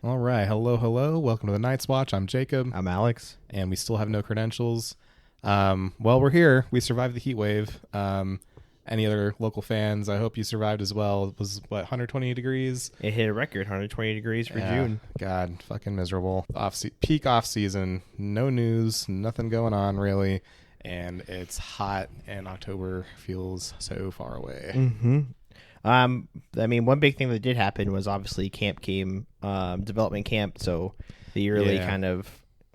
All right. Hello. Welcome to the Night's Watch. I'm Jacob. I'm Alex. And we still have no credentials. Well, we're here. We survived the heat wave. Any other local fans, I hope you survived as well. It was, 120 degrees? It hit a record, 120 degrees for June. God, fucking miserable. Peak off season. No news. Nothing going on, really. And it's hot, and October feels so far away. Mm-hmm. One big thing that did happen was obviously camp came, development camp. So the early kind of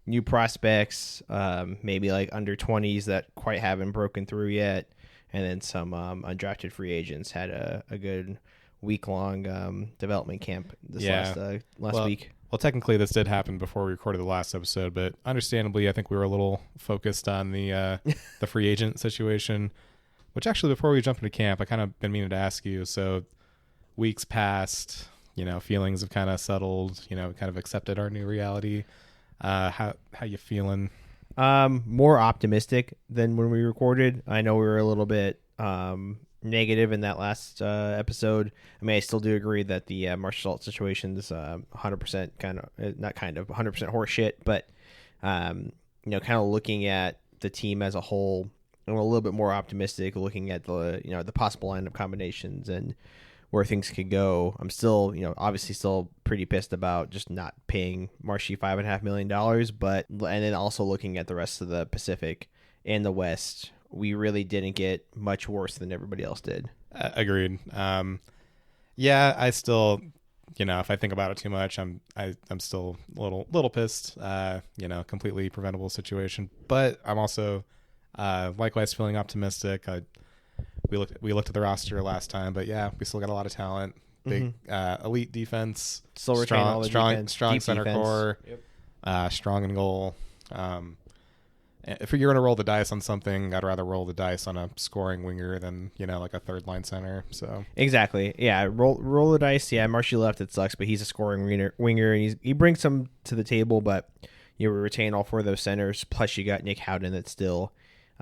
new prospects, maybe like under 20s that quite haven't broken through yet. And then some undrafted free agents had a good week-long development camp last week. Well, technically this did happen before we recorded the last episode, but understandably I think we were a little focused on the free agent situation. Which actually, before we jump into camp, I kind of been meaning to ask you. So, weeks passed, feelings have kind of settled. Kind of accepted our new reality. How you feeling? More optimistic than when we recorded. I know we were a little bit negative in that last episode. I mean, I still do agree that the Marshall Salt situation is 100% 100% horse shit. But kind of looking at the team as a whole. I'm a little bit more optimistic looking at the possible lineup combinations and where things could go. I'm still, obviously still pretty pissed about just not paying Marshy $5.5 million, and then also looking at the rest of the Pacific and the West, we really didn't get much worse than everybody else did. Agreed. I still, if I think about it too much, I'm still a little pissed. Completely preventable situation, but I'm also likewise feeling optimistic. We looked at the roster last time, but we still got a lot of talent. Big elite defense, still retain all the defense, strong center defense. core, strong in goal. If you're gonna roll the dice on something, I'd rather roll the dice on a scoring winger than like a third line center. So exactly, roll the dice. Yeah, Marshy left. It sucks, but he's a scoring winger, and he brings some to the table. But we retain all four of those centers. Plus, you got Nick Howden that's still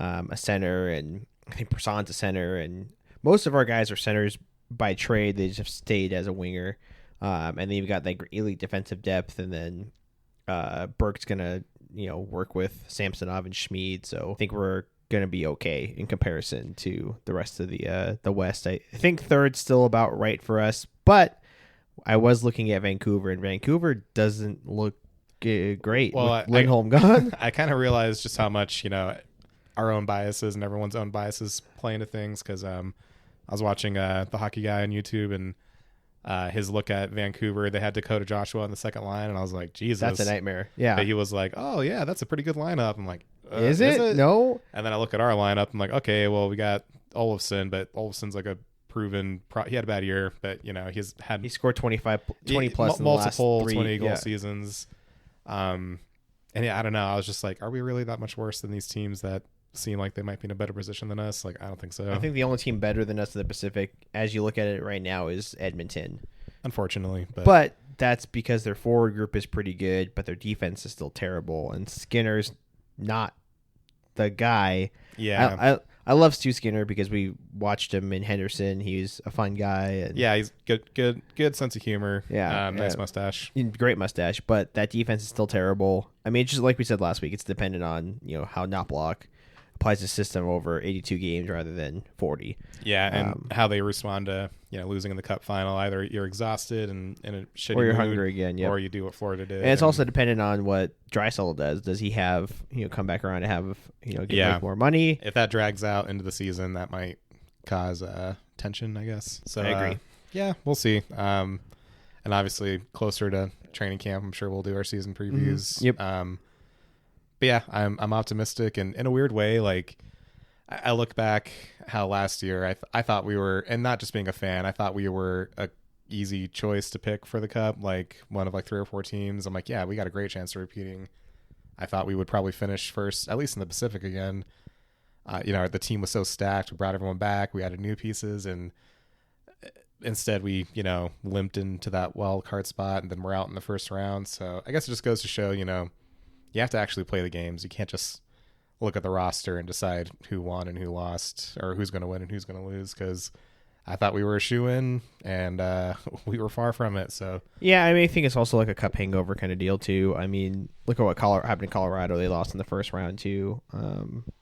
a center, and I think Prasan's a center, and most of our guys are centers by trade. They just stayed as a winger, and then you've got that elite defensive depth, and then Burke's gonna work with Samsonov and Schmid, so I think we're gonna be okay in comparison to the rest of the West. I think third's still about right for us, but I was looking at Vancouver, and Vancouver doesn't look great. Well, Lindholm gone. I kind of realized just how much our own biases and everyone's own biases play into things, because I was watching the hockey guy on YouTube, and his look at Vancouver, they had Dakota Joshua on the second line, and I was like, Jesus, that's a nightmare. Yeah, but he was like, oh yeah, that's a pretty good lineup. I'm like, is it? No. And then I look at our lineup, I'm like, okay, well, we got Olofsson, but Olofsson's like a proven he had a bad year, but he scored 20 plus in multiple the last 20 goal seasons. And I don't know, I was just like, are we really that much worse than these teams that seem like they might be in a better position than us? Like, I don't think so. I think the only team better than us in the Pacific, as you look at it right now, is Edmonton. Unfortunately, but that's because their forward group is pretty good, but their defense is still terrible, and Skinner's not the guy. Yeah, I love Stu Skinner because we watched him in Henderson. He's a fun guy. And he's good sense of humor. Yeah, nice mustache. Great mustache, but that defense is still terrible. I mean, just like we said last week, it's dependent on how Knoploch applies the system over 82 games rather than 40. Yeah, and how they respond to losing in the Cup final. Either you're exhausted and in a shitty or you're mood, hungry again, or you do what Florida did. And it's also dependent on what Draisaitl does. Does he have come back around and have get more money? If that drags out into the season, that might cause tension, I guess. So I agree. We'll see. And obviously closer to training camp, I'm sure we'll do our season previews. Yep. But yeah, I'm optimistic, and in a weird way, like I look back how last year I thought we were, and not just being a fan, I thought we were a easy choice to pick for the Cup, like one of like 3 or 4 teams. I'm like, yeah, we got a great chance of repeating. I thought we would probably finish first, at least in the Pacific again. The team was so stacked. We brought everyone back. We added new pieces, and instead we limped into that wild card spot, and then we're out in the first round. So I guess it just goes to show you have to actually play the games. You can't just look at the roster and decide who won and who lost, or who's going to win and who's going to lose, because I thought we were a shoo-in, and we were far from it. So Yeah, I mean, I think it's also like a cup hangover kind of deal too. I mean, look at what happened in Colorado. They lost in the first round to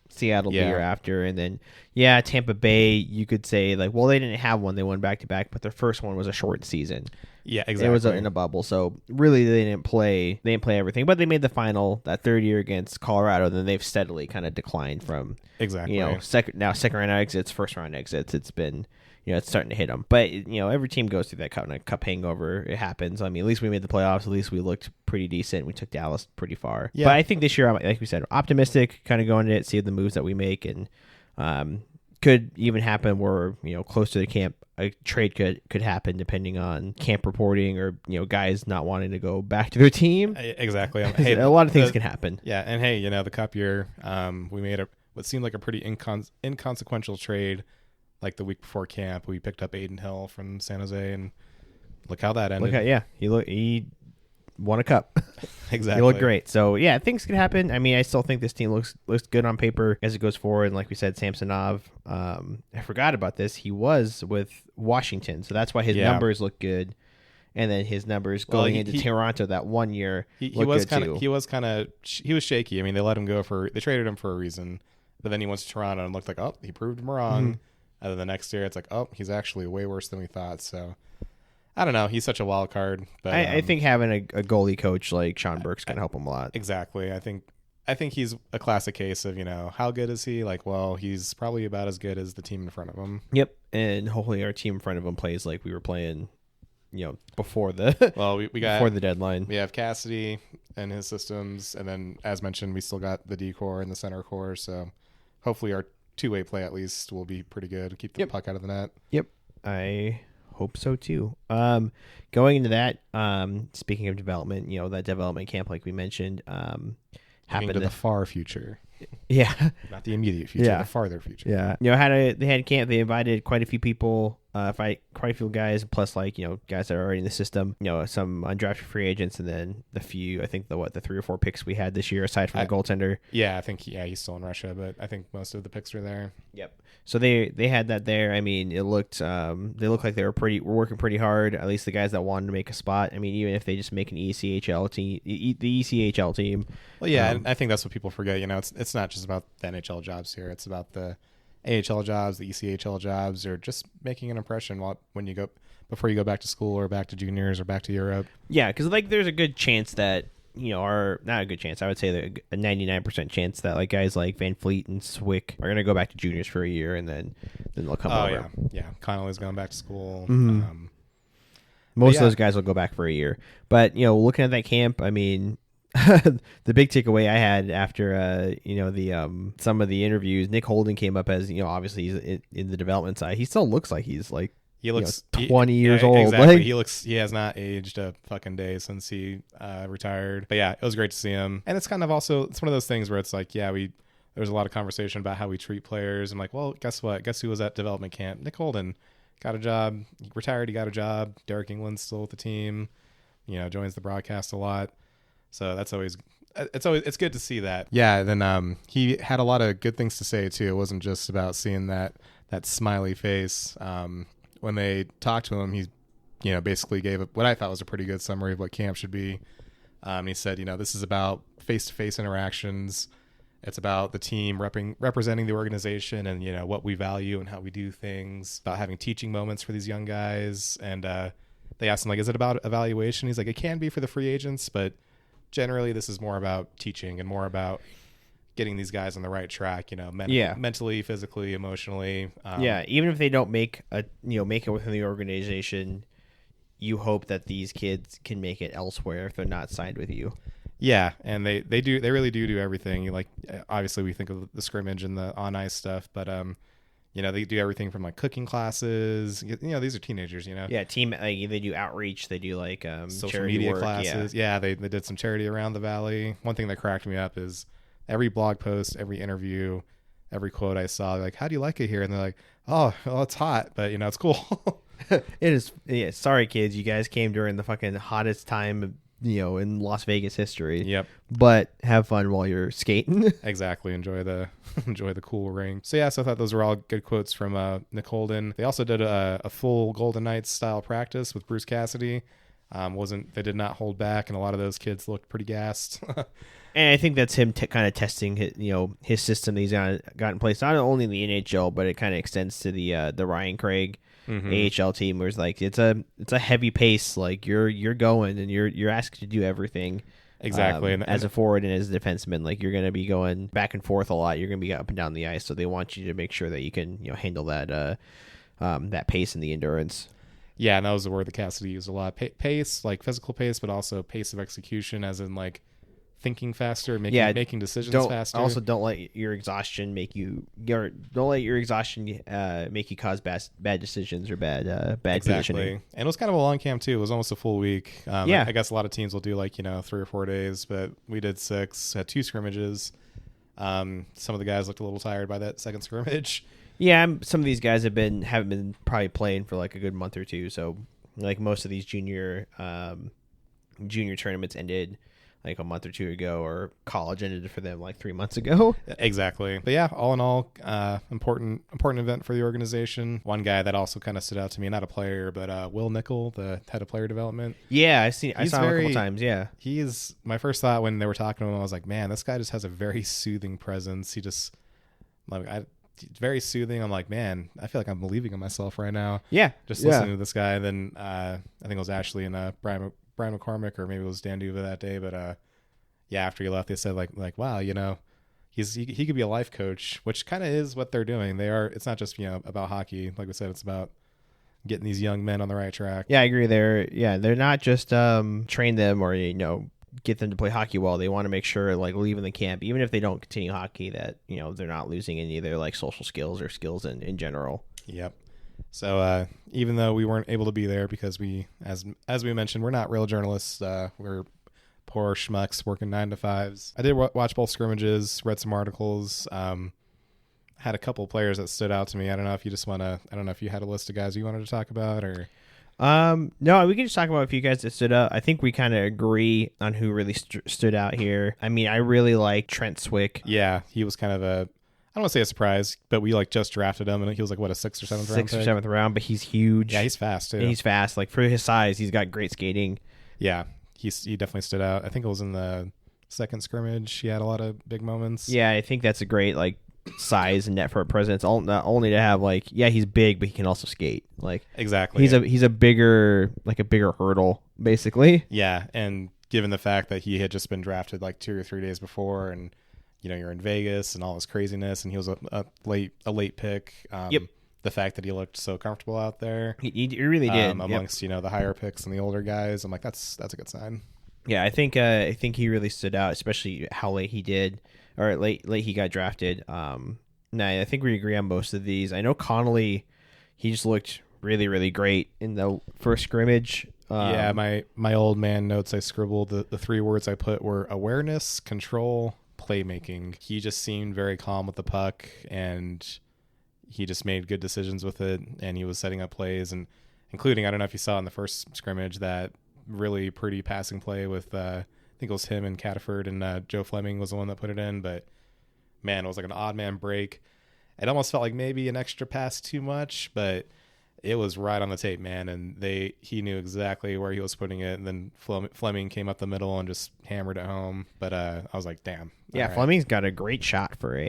Seattle the year after, and then Tampa Bay. You could say like, well, they didn't have one; they won back to back, but their first one was a short season. Yeah, exactly. It was in a bubble, so really they didn't play. They didn't play everything, but they made the final that third year against Colorado. Then they've steadily kind of declined from second round exits, first round exits. It's been. It's starting to hit them. But, every team goes through that cup hangover. It happens. I mean, at least we made the playoffs. At least we looked pretty decent. We took Dallas pretty far. Yeah. But I think this year, like we said, optimistic, kind of going to it, see the moves that we make. And could even happen where, close to the camp, a trade could happen depending on camp reporting or, guys not wanting to go back to their team. Exactly. Hey, a lot of things can happen. Yeah. And, hey, the cup year, we made what seemed like a pretty inconsequential trade. Like the week before camp, we picked up Aiden Hill from San Jose, and look how that ended. He won a cup. Exactly. He looked great. So things can happen. I mean, I still think this team looks good on paper as it goes forward. And like we said, Samsonov, I forgot about this. He was with Washington, so that's why his numbers look good. And then his numbers going into Toronto that 1 year, he was shaky. I mean, they traded him for a reason. But then he went to Toronto and looked like, oh, he proved him wrong. Mm-hmm. And then the next year, it's like, oh, he's actually way worse than we thought. So, I don't know. He's such a wild card. But I think having a goalie coach like Sean Burke's going to help him a lot. Exactly. I think he's a classic case of, how good is he? Like, well, he's probably about as good as the team in front of him. Yep. And hopefully our team in front of him plays like we were playing, before the before the deadline. We have Cassidy and his systems. And then, as mentioned, we still got the D core and the center core. So, hopefully our two-way play at least will be pretty good. Keep the puck out of the net. Yep. I hope so too. Going into that, speaking of development, that development camp like we mentioned, happened to the far future. Yeah. Not the immediate future, the farther future. Yeah. They had camp, they invited quite a few people, quite a few guys, plus guys that are already in the system, some undrafted free agents, and then the 3 or 4 picks we had this year aside from the goaltender. Yeah, I think he's still in Russia, but I think most of the picks are there. Yep. So they had that there. I mean, it looked they looked like they were working pretty hard, at least the guys that wanted to make a spot. I mean, even if they just make an ECHL team, the ECHL team. Well, yeah, and I think that's what people forget, it's not just about the NHL jobs here. It's about the AHL jobs, the ECHL jobs, or just making an impression before you go back to school or back to juniors or back to Europe. Yeah, because there's a good chance that not a good chance. I would say that a 99% chance that guys like Van Fleet and Swick are gonna go back to juniors for a year and then they'll come over. Yeah. Connolly's going back to school. Mm-hmm. Most of those guys will go back for a year. But looking at that camp, I mean. The big takeaway I had after some of the interviews, Nick Holden came up as obviously he's in the development side. He still looks like he looks 20 years old. Exactly. He has not aged a fucking day since he retired. But yeah, it was great to see him. And it's kind of also it's one of those things where it's like there was a lot of conversation about how we treat players. I'm like, well, guess what? Guess who was at development camp? Nick Holden got a job. He retired. He got a job. Derek England's still with the team. Joins the broadcast a lot. So it's good to see that. Yeah, then he had a lot of good things to say too. It wasn't just about seeing that smiley face. When they talked to him, he basically gave what I thought was a pretty good summary of what camp should be. He said, this is about face-to-face interactions. It's about the team representing the organization and what we value and how we do things. About having teaching moments for these young guys. And they asked him is it about evaluation? He's like, it can be for the free agents, but generally this is more about teaching and more about getting these guys on the right track, mentally, physically, emotionally. Even if they don't make it within the organization, you hope that these kids can make it elsewhere if they're not signed with you. Yeah, and they really do everything. Obviously we think of the scrimmage and the on ice stuff, but they do everything from cooking classes. These are teenagers. Yeah, team. They do outreach. They do social media work, classes. Yeah, they did some charity around the valley. One thing that cracked me up is every blog post, every interview, every quote I saw. How do you like it here? And they're like, oh, well, it's hot, but it's cool. It is. Yeah. Sorry, kids. You guys came during the fucking hottest time in Las Vegas history. Yep. But have fun while you're skating. Exactly. Enjoy the cool ring. So yeah, so I thought those were all good quotes from Nick Holden. They also did a full Golden Knights style practice with Bruce Cassidy. They did not hold back, and a lot of those kids looked pretty gassed. And I think that's him kind of testing his system that he's got in place, not only in the NHL, but it kind of extends to the Ryan Craig AHL team, where it's like it's a heavy pace. Like you're going and you're asked to do everything. Exactly. As a forward and as a defenseman, like you're going to be going back and forth a lot. You're going to be up and down the ice, so they want you to make sure that you can handle that that pace and the endurance. Yeah, and that was the word that Cassidy used a lot. Pace, like physical pace, but also pace of execution, as in like thinking faster, making decisions faster. Also, don't let your exhaustion make you cause bad decisions or bad positioning. And it was kind of a long camp too. It was almost a full week. Yeah, I guess a lot of teams will do like 3 or 4 days, but we did 6. Had 2 scrimmages. Some of the guys looked a little tired by that second scrimmage. Yeah, some of these guys haven't been probably playing for like a good month or two. So like most of these junior tournaments ended like a month or two ago, or college ended for them like 3 months ago. Exactly. But yeah, all in all, important event for the organization. One guy that also kind of stood out to me, not a player, but Will Nickel, the head of player development. Yeah, I saw him a couple times. Yeah, he's my first thought when they were talking to him. I was like, man, this guy just has a very soothing presence. He just very soothing. I'm like, man, I feel like I'm believing in myself right now. Yeah, just listening to this guy. And then I think it was Ashley and Brian McCormick, or maybe it was Dan Duva that day. But yeah, after he left, they said like wow, he could be a life coach, which kind of is what they're doing. They are. It's not just about hockey. Like we said, it's about getting these young men on the right track. Yeah, I agree. They're not just train them or get them to play hockey well. They want to make sure, like, leaving the camp, even if they don't continue hockey, that they're not losing any of their like social skills or skills in general. Yep. So even though we weren't able to be there because we, as we mentioned, we're not real journalists. We're poor schmucks working 9 to 5s. I did watch both scrimmages, read some articles. Had a couple players that stood out to me. I don't know if you had a list of guys you wanted to talk about, or. No, we can just talk about a few guys that stood out. I think we kind of agree on who really stood out here. I mean, I really like Trent Swick. Yeah, he was kind of I don't want to say a surprise, but we just drafted him, and he was like, what, a 6th or 7th round? 6th or 7th round, but he's huge. Yeah, he's fast too. And he's fast. Like for his size, he's got great skating. Yeah, he definitely stood out. I think it was in the second scrimmage. He had a lot of big moments. Yeah, I think that's a great size and net for a presence. Not only to have he's big, but he can also skate. Exactly. He's a bigger hurdle basically. Yeah, and given the fact that he had just been drafted 2 or 3 days before, and you're in Vegas and all this craziness, and he was a late pick. Yep. The fact that he looked so comfortable out there, he really did amongst the higher picks and the older guys. I'm like, that's a good sign. Yeah, I think he really stood out, especially how late he did. Or late he got drafted. I think we agree on most of these. I know Connolly, he just looked really, really great in the first scrimmage. Yeah, my old man notes I scribbled, the 3 words I put were awareness, control, playmaking. He just seemed very calm with the puck, and he just made good decisions with it, and he was setting up plays, and including, I don't know if you saw in the first scrimmage, that really pretty passing play with I think it was him and Cataford, and Joe Fleming was the one that put it in. But man, it was like an odd man break. It almost felt like maybe an extra pass too much, but it was right on the tape, man. And he knew exactly where he was putting it. And then Fleming came up the middle and just hammered it home. But I was like, damn. Yeah, right. Fleming's got a great shot for a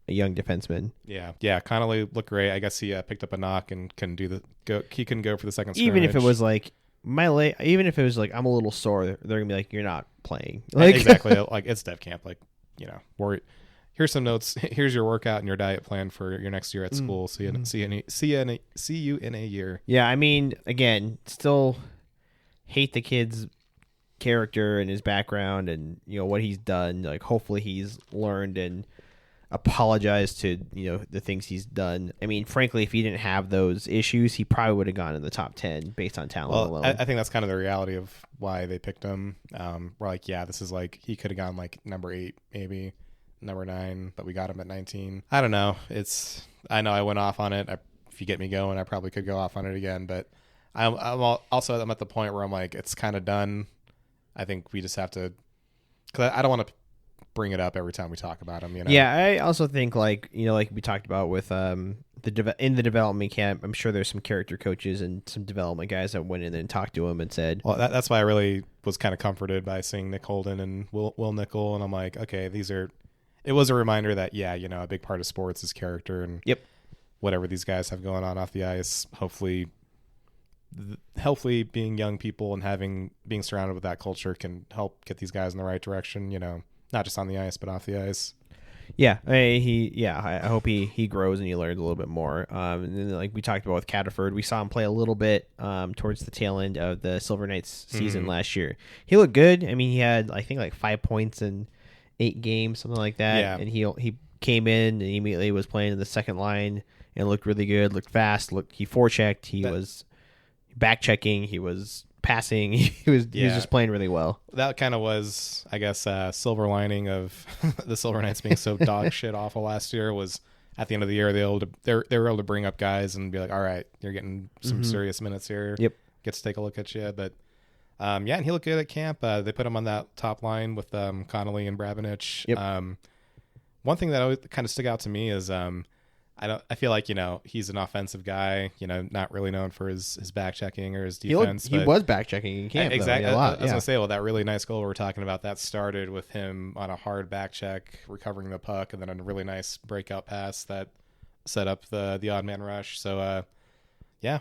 young defenseman. Yeah. Connolly looked great. I guess he picked up a knock and he couldn't go for the second scrimmage. Even if it was I'm a little sore, they're gonna be like, you're not playing. Exactly. It's dev camp. Here's some notes. Here's your workout and your diet plan for your next year at school. See you in a year. Yeah, I mean, again, still hate the kid's character and his background and what he's done. Hopefully he's learned and apologized to the things he's done. I mean, frankly, if he didn't have those issues, he probably would have gone in the top 10 based on talent alone. I think that's kind of the reality of why they picked him. We're this is he could have gone number 8, maybe number 9, but we got him at 19. I don't know. I know I went off on it. If you get me going, I probably could go off on it again, but I'm at the point where I'm it's kind of done. I think we just have to, because I don't want to bring it up every time we talk about him. Yeah, I also think like we talked about with in the development camp, I'm sure there's some character coaches and some development guys that went in and talked to him and said, well, that's why I really was kind of comforted by seeing Nick Holden and Will Nickel, and I'm like, okay, it was a reminder that a big part of sports is character, and whatever these guys have going on off the ice, hopefully being young people and being surrounded with that culture can help get these guys in the right direction, not just on the ice but off the ice. Yeah, I hope he grows and he learns a little bit more. And then, like we talked about with Cataford, we saw him play a little bit towards the tail end of the Silver Knights season last year. He looked good. I mean, he had I think like 5 points in 8 games, something like that. Yeah. And he came in and immediately was playing in the second line and looked really good. Looked fast. He forechecked. He was back checking. He was passing. He was just playing really well. That kind of was, I guess, silver lining of the Silver Knights being so dog shit awful last year was at the end of the year they were able to bring up guys and be like, all right, you're getting some serious minutes here. Yep. Get to take a look at you. But and he looked good at camp. They put him on that top line with Connolly and Brabenich. Yep. One thing that always kind of stuck out to me is I feel like he's an offensive guy, not really known for his back checking or his defense. He was back checking in camp. Exactly. A lot. I was gonna say, that really nice goal we're talking about that started with him on a hard back check, recovering the puck, and then a really nice breakout pass that set up the odd man rush. So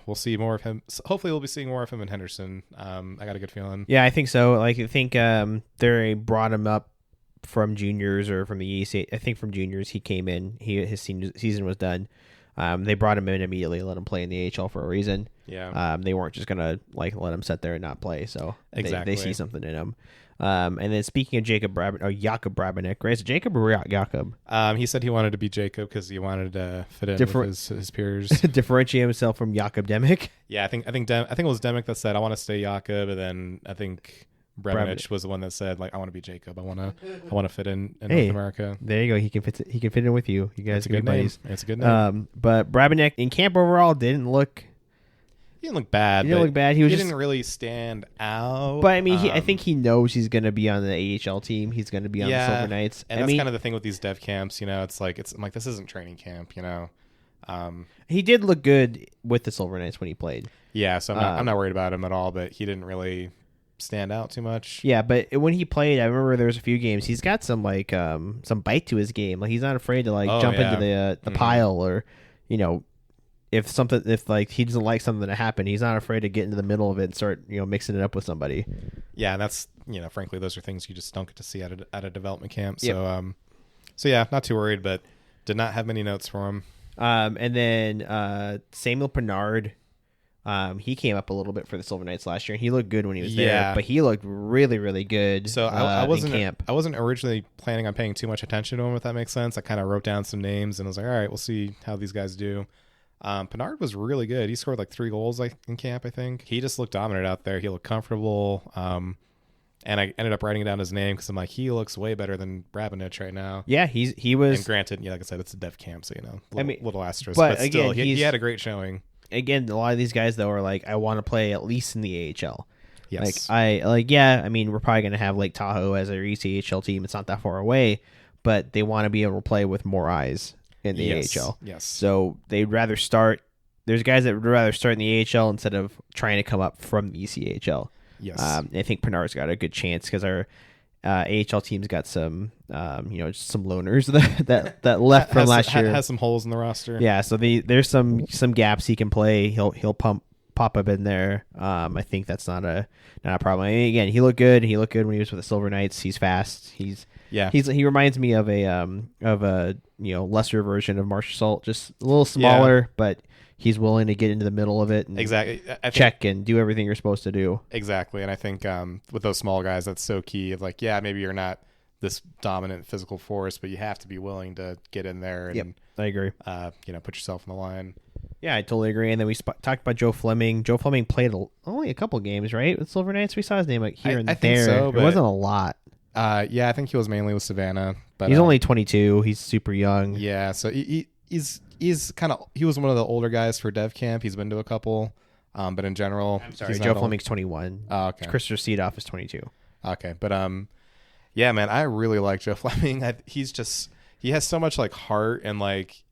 we'll see more of him. Hopefully, we'll be seeing more of him in Henderson. I got a good feeling. Yeah, I think so. Like I think they brought him up from juniors or from the EC. I think from juniors he came in. His senior season was done. They brought him in immediately, let him play in the AHL for a reason. Yeah. They weren't just gonna let him sit there and not play. So exactly. they see something in him. And then speaking of Jacob Brabenich, right? Is it Jacob or Jakob? He said he wanted to be Jacob because he wanted to fit in with his peers, differentiate himself from Jakob Demick. Yeah, I think it was Demick that said I want to stay Jakob, and then I think Brabenich was the one that said like I want to be Jacob. I want to fit in North America. There you go. He can fit in with you. You guys can be buddies. It's a good name. But Brabenich in camp overall didn't look. He didn't look bad. He didn't really stand out. But I mean, I think he knows he's going to be on the AHL team. He's going to be on the Silver Knights. And that's kind of the thing with these dev camps. It's like I'm like this isn't training camp. He did look good with the Silver Knights when he played. Yeah, so I'm not worried about him at all. But he didn't really stand out too much. Yeah, but when he played, I remember there was a few games. He's got some some bite to his game. Like he's not afraid to jump into the pile or if he doesn't like something to happen, he's not afraid to get into the middle of it and start mixing it up with somebody. Yeah, and that's frankly those are things you just don't get to see at a development camp. So Yep. So yeah, not too worried, but did not have many notes for him. And then Samuel Bernard. He came up a little bit for the Silver Knights last year, and he looked good when he was there. But he looked really, really good. So I wasn't in camp. I wasn't originally planning on paying too much attention to him, if that makes sense. I kind of wrote down some names and was like, all right, we'll see how these guys do. Bernard was really good. He scored like 3 goals in camp, I think. He just looked dominant out there. He looked comfortable. And I ended up writing down his name because I'm like, he looks way better than Brabenich right now. Yeah, he was. And granted, like I said, it's a dev camp, so little asterisk. But still, again, he had a great showing. Again, a lot of these guys though are like, I want to play at least in the AHL. Yes. I mean, we're probably gonna have Lake Tahoe as our ECHL team. It's not that far away, but they want to be able to play with more eyes in the AHL. Yes. So they'd rather start. There's guys that would rather start in the AHL instead of trying to come up from the ECHL. Yes. I think Bernard's got a good chance because our AHL team's got some, just some loners that left from last year. Has some holes in the roster. Yeah, so there's some gaps he can play. He'll pop up in there. I think that's not a problem. I mean, again, he looked good. He looked good when he was with the Silver Knights. He's fast. He reminds me of a lesser version of Marshall Salt, just a little smaller, but he's willing to get into the middle of it and exactly check and do everything you're supposed to do. Exactly, and I think with those small guys, that's so key. Of like, maybe you're not this dominant physical force, but you have to be willing to get in there and I agree. Put yourself on the line. Yeah, I totally agree. And then we talked about Joe Fleming. Joe Fleming played only a couple games, right, with Silver Knights. We saw his name here and I there. Think so, it wasn't a lot. I think he was mainly with Savannah. But he's only 22. He's super young. Yeah, so he was one of the older guys for Dev Camp. He's been to a couple, but in general, I'm sorry, Joe Fleming's 21. Oh, okay. Christopher Seedoff is 22. Okay, but yeah, man, I really like Joe Fleming. He has so much like heart and like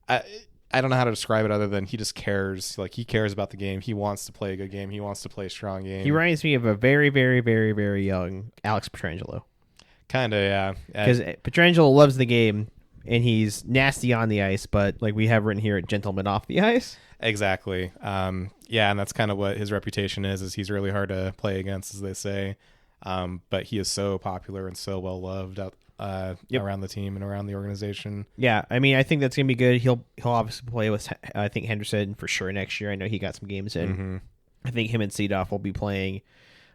I don't know how to describe it other than he just cares. Like he cares about the game. He wants to play a good game. He wants to play a strong game. He reminds me of a very, very, very, very young Alex Petrangelo. Kind of, yeah. Because Petrangelo loves the game and he's nasty on the ice, but like we have written here, gentleman off the ice. Exactly. Yeah, and that's kind of what his reputation is he's really hard to play against, as they say. But he is so popular and so well loved out around the team and around the organization. Yeah, I mean, I think that's gonna be good. He'll obviously play with I think Henderson for sure next year. I know he got some games in. Mm-hmm. I think him and Seedoff will be playing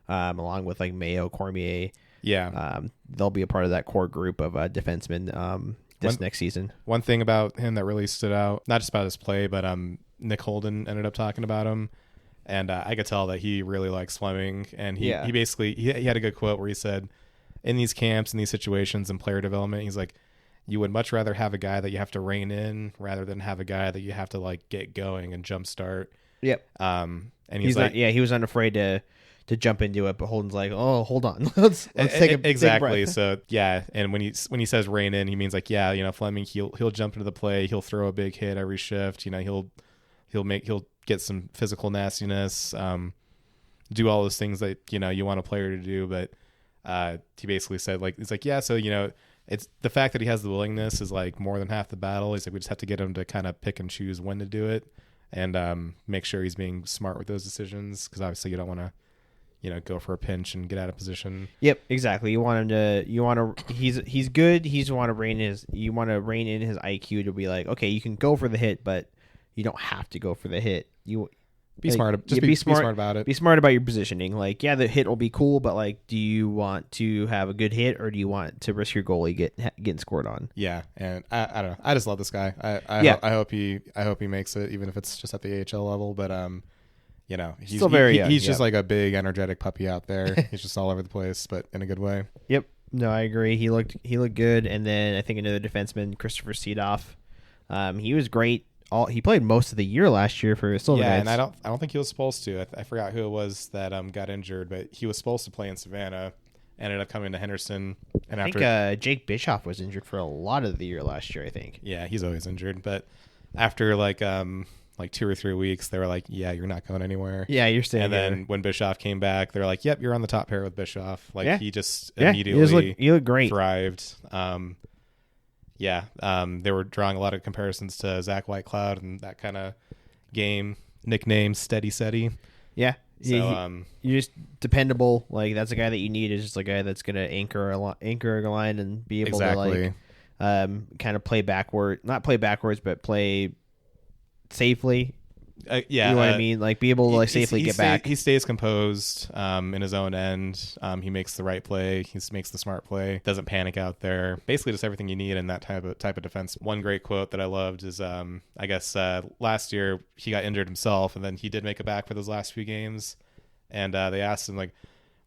along with like Mayo, Cormier. Yeah, they'll be a part of that core group of defensemen next season. One thing about him that really stood out, not just about his play, but Nick Holden ended up talking about him, and I could tell that he really likes Fleming, and he basically he had a good quote where he said, in these camps, in these situations, in player development, he's like, you would much rather have a guy that you have to rein in rather than have a guy that you have to like get going and jumpstart. Yep. And he's like, he was unafraid to jump into it, but Holden's like, oh, hold on, let's take a exactly. Take a So yeah, and when he says rein in, he means like, yeah, you know, Fleming, he'll jump into the play, he'll throw a big hit every shift, you know, he'll get some physical nastiness, do all those things that you know you want a player to do, but he basically said like, it's like, yeah, so you know, it's the fact that he has the willingness is like more than half the battle. He's like, we just have to get him to kind of pick and choose when to do it, and make sure he's being smart with those decisions, because obviously you don't want to, you know, go for a pinch and get out of position. Yep, exactly. You want him to. He's good. You want to rein in his IQ to be like, okay, you can go for the hit, but you don't have to go for the hit. Be smart. Just be smart about it. Be smart about your positioning. Like, yeah, the hit will be cool, but like, do you want to have a good hit or do you want to risk your goalie getting scored on? Yeah, and I don't know. I just love this guy. I hope he makes it, even if it's just at the AHL level. But you know, he's still very young. He's just like a big, energetic puppy out there. He's just all over the place, but in a good way. Yep. No, I agree. He looked good. And then I think another defenseman, Christopher Seedoff, he was great. He played most of the year last year for Silver Knights. And I don't think he was supposed to. I forgot who it was that got injured, but he was supposed to play in Savannah. Ended up coming to Henderson. And I think Jake Bischoff was injured for a lot of the year last year, I think. Yeah, he's always injured. But after like 2 or 3 weeks, they were like, yeah, you're not going anywhere. Yeah, you're staying. And then when Bischoff came back, they're like, yep, you're on the top pair with Bischoff. Like he just immediately he looked great. Thrived. They were drawing a lot of comparisons to Zach Whitecloud and that kind of game nickname, Steady Seti. Yeah. So, you're just dependable. Like, that's a guy that you need, is just a guy that's going to anchor a line and be able to like kind of play not play backwards, but play safely. You know what I mean? Like, be able to like safely get back. He stays composed in his own end. He makes the right play. He makes the smart play. Doesn't panic out there. Basically, just everything you need in that type of defense. One great quote that I loved is, I guess last year he got injured himself, and then he did make it back for those last few games. And they asked him like,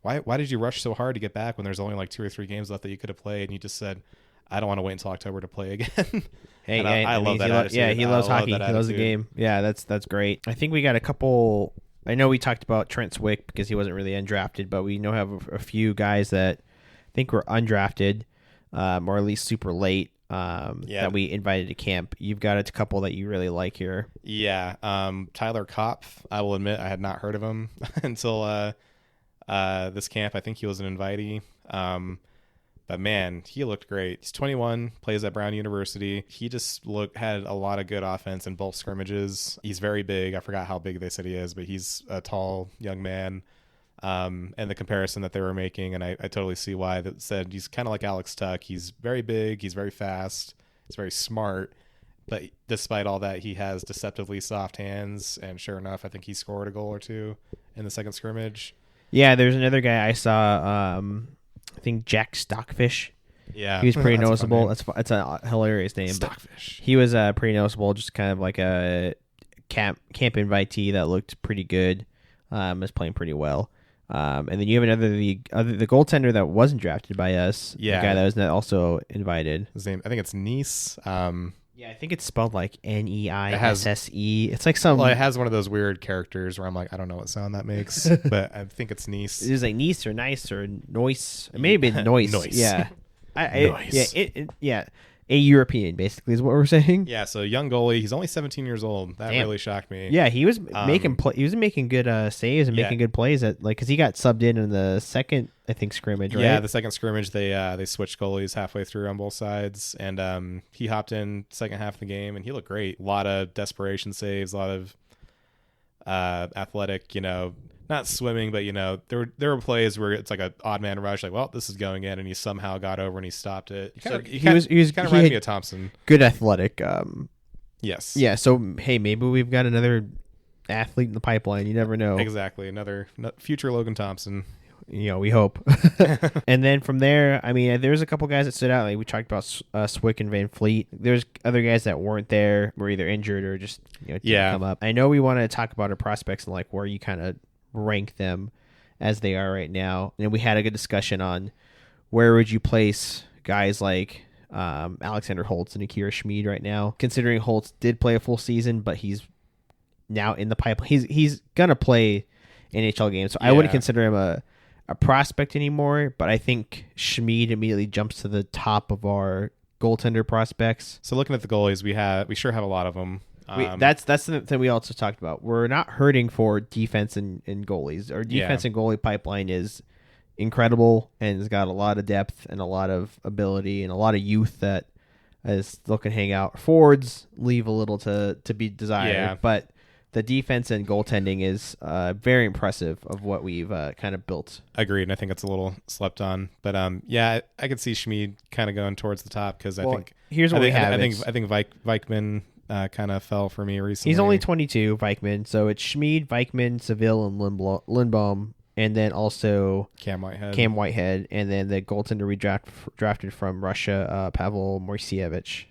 why did you rush so hard to get back when there's only like 2 or 3 games left that you could have played? And he just said, I don't want to wait until October to play again. I love that attitude. Yeah, he loves hockey. He loves the game. Yeah, that's great. I think we got a couple. I know we talked about Trent Swick because he wasn't really undrafted, but we have a few guys that I think were undrafted, or at least super late, that we invited to camp. You've got a couple that you really like here. Yeah, Tyler Kopf. I will admit I had not heard of him until this camp. I think he was an invitee. But man, he looked great. He's 21, plays at Brown University. He just had a lot of good offense in both scrimmages. He's very big. I forgot how big they said he is, but he's a tall young man. And the comparison that they were making, and I totally see why, that said he's kind of like Alex Tuck. He's very big. He's very fast. He's very smart. But despite all that, he has deceptively soft hands. And sure enough, I think he scored a goal or two in the second scrimmage. Yeah, there's another guy I saw. I think Jack Stockfish. Yeah, he was pretty noticeable. That's a hilarious name. Stockfish. He was pretty noticeable. Just kind of like a camp invitee that looked pretty good. Was playing pretty well. And then you have the goaltender that wasn't drafted by us. Yeah, the guy that was also invited. His name, I think it's Nice. Yeah, I think it's spelled like Neisse. It's like Well, it has one of those weird characters where I'm like, I don't know what sound that makes, but I think it's Nice. It was like Nice or Nice or Noise. It may have been Noise. Noise. Yeah. Noise. Yeah. A European, basically, is what we're saying. Yeah, so young goalie. He's only 17 years old. That really shocked me. Yeah, he was he was making good saves and making good plays because he got subbed in the second, I think, scrimmage, right? Yeah, the second scrimmage, they switched goalies halfway through on both sides, and he hopped in second half of the game, and he looked great. A lot of desperation saves, a lot of athletic, not swimming, but there were plays where it's like an odd man rush, like, well, this is going in, and he somehow got over and he stopped it. He kind of reminded me of Thompson. Good athletic. Yes. Yeah. So hey, maybe we've got another athlete in the pipeline. You never know. Exactly, another future Logan Thompson. We hope. And then from there, I mean, there's a couple guys that stood out. Like we talked about Swick and Van Fleet. There's other guys that weren't there, were either injured or just didn't come up. I know we want to talk about our prospects and like where you kind of rank them as they are right now. And we had a good discussion on where would you place guys like Alexander Holtz and Akira Schmid right now, considering Holtz did play a full season, but he's now in the pipeline. He's gonna play NHL games, so I wouldn't consider him a prospect anymore, but I think Schmid immediately jumps to the top of our goaltender prospects. So looking at the goalies, we sure have a lot of them. That's the thing we also talked about. We're not hurting for defense and goalies. Our defense and goalie pipeline is incredible and has got a lot of depth and a lot of ability and a lot of youth that still can hang out. Forwards leave a little to be desired, but the defense and goaltending is very impressive of what we've kind of built. Agreed, and I think it's a little slept on. But I could see Schmid kind of going towards the top because I think Vikman kind of fell for me recently. He's only 22, Vikman. So it's Schmid, Vikman, Seville, and Lindbaum, and then also Cam Whitehead, and then the goaltender we drafted from Russia, Pavel Moiseyevich.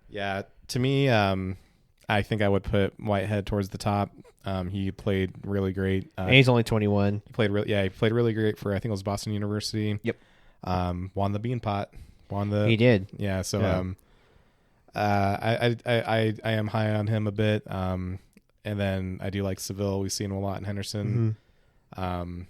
Yeah, to me, I think I would put Whitehead towards the top. He played really great. And he's only 21. He played really great for, I think it was Boston University. Yep. Won the Beanpot. He did. Yeah. So I am high on him a bit. And then I do like Seville. We've seen him a lot in Henderson.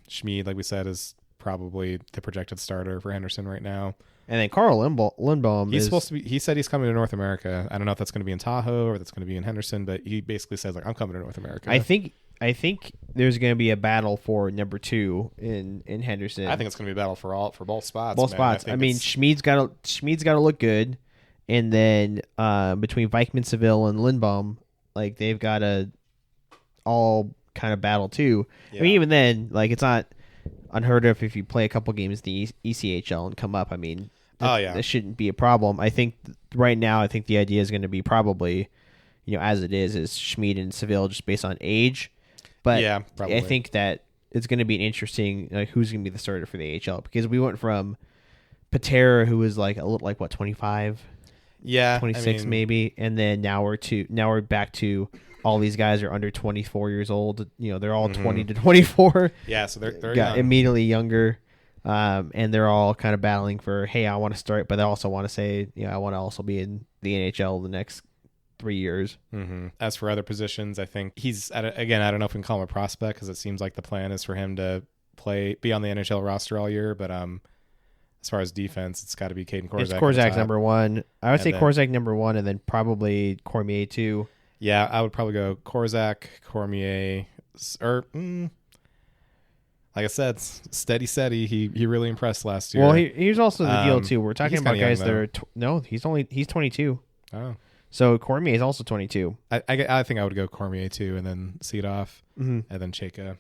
Schmid, like we said, is probably the projected starter for Henderson right now. And then Carl Lindbaum he's supposed to be. He said he's coming to North America. I don't know if that's going to be in Tahoe or that's going to be in Henderson, but he basically says like, I'm coming to North America. I think there's going to be a battle for number 2 in Henderson. I think it's going to be a battle for both spots. Both spots. I mean, Schmid's got to look good, and then between Vikman, Seville, and Lindbaum, like they've got to all kind of battle too. Yeah. I mean, even then, like it's not unheard of if you play a couple games in the ECHL and come up. I mean, this shouldn't be a problem. I think right now, the idea is going to be probably, as it is Schmid and Seville just based on age. But yeah, probably. I think that it's going to be an interesting, like, who's going to be the starter for the AHL, because we went from Patera, who was like a little, like what, 25, 26 maybe, and then now we're back to all these guys are under 24 years old. They're all 20 to 24. Yeah, so they're young. Immediately younger, and they're all kind of battling for, hey, I want to start, but they also want to say, I want to also be in the NHL the next 3 years. As for other positions, I think he's again, I don't know if we can call him a prospect because it seems like the plan is for him to be on the NHL roster all year, but as far as defense, it's got to be Caden Korczak. It's Korczak's number 1. I would say Korczak number 1, and then probably Cormier 2. Yeah, I would probably go Korczak, Cormier, or like I said, steady. He really impressed last year. Well, here's also the deal too. We're talking about guys that are he's 22. Oh, so Cormier is also 22. I think I would go Cormier too, and then Seedoff, and then Chayka,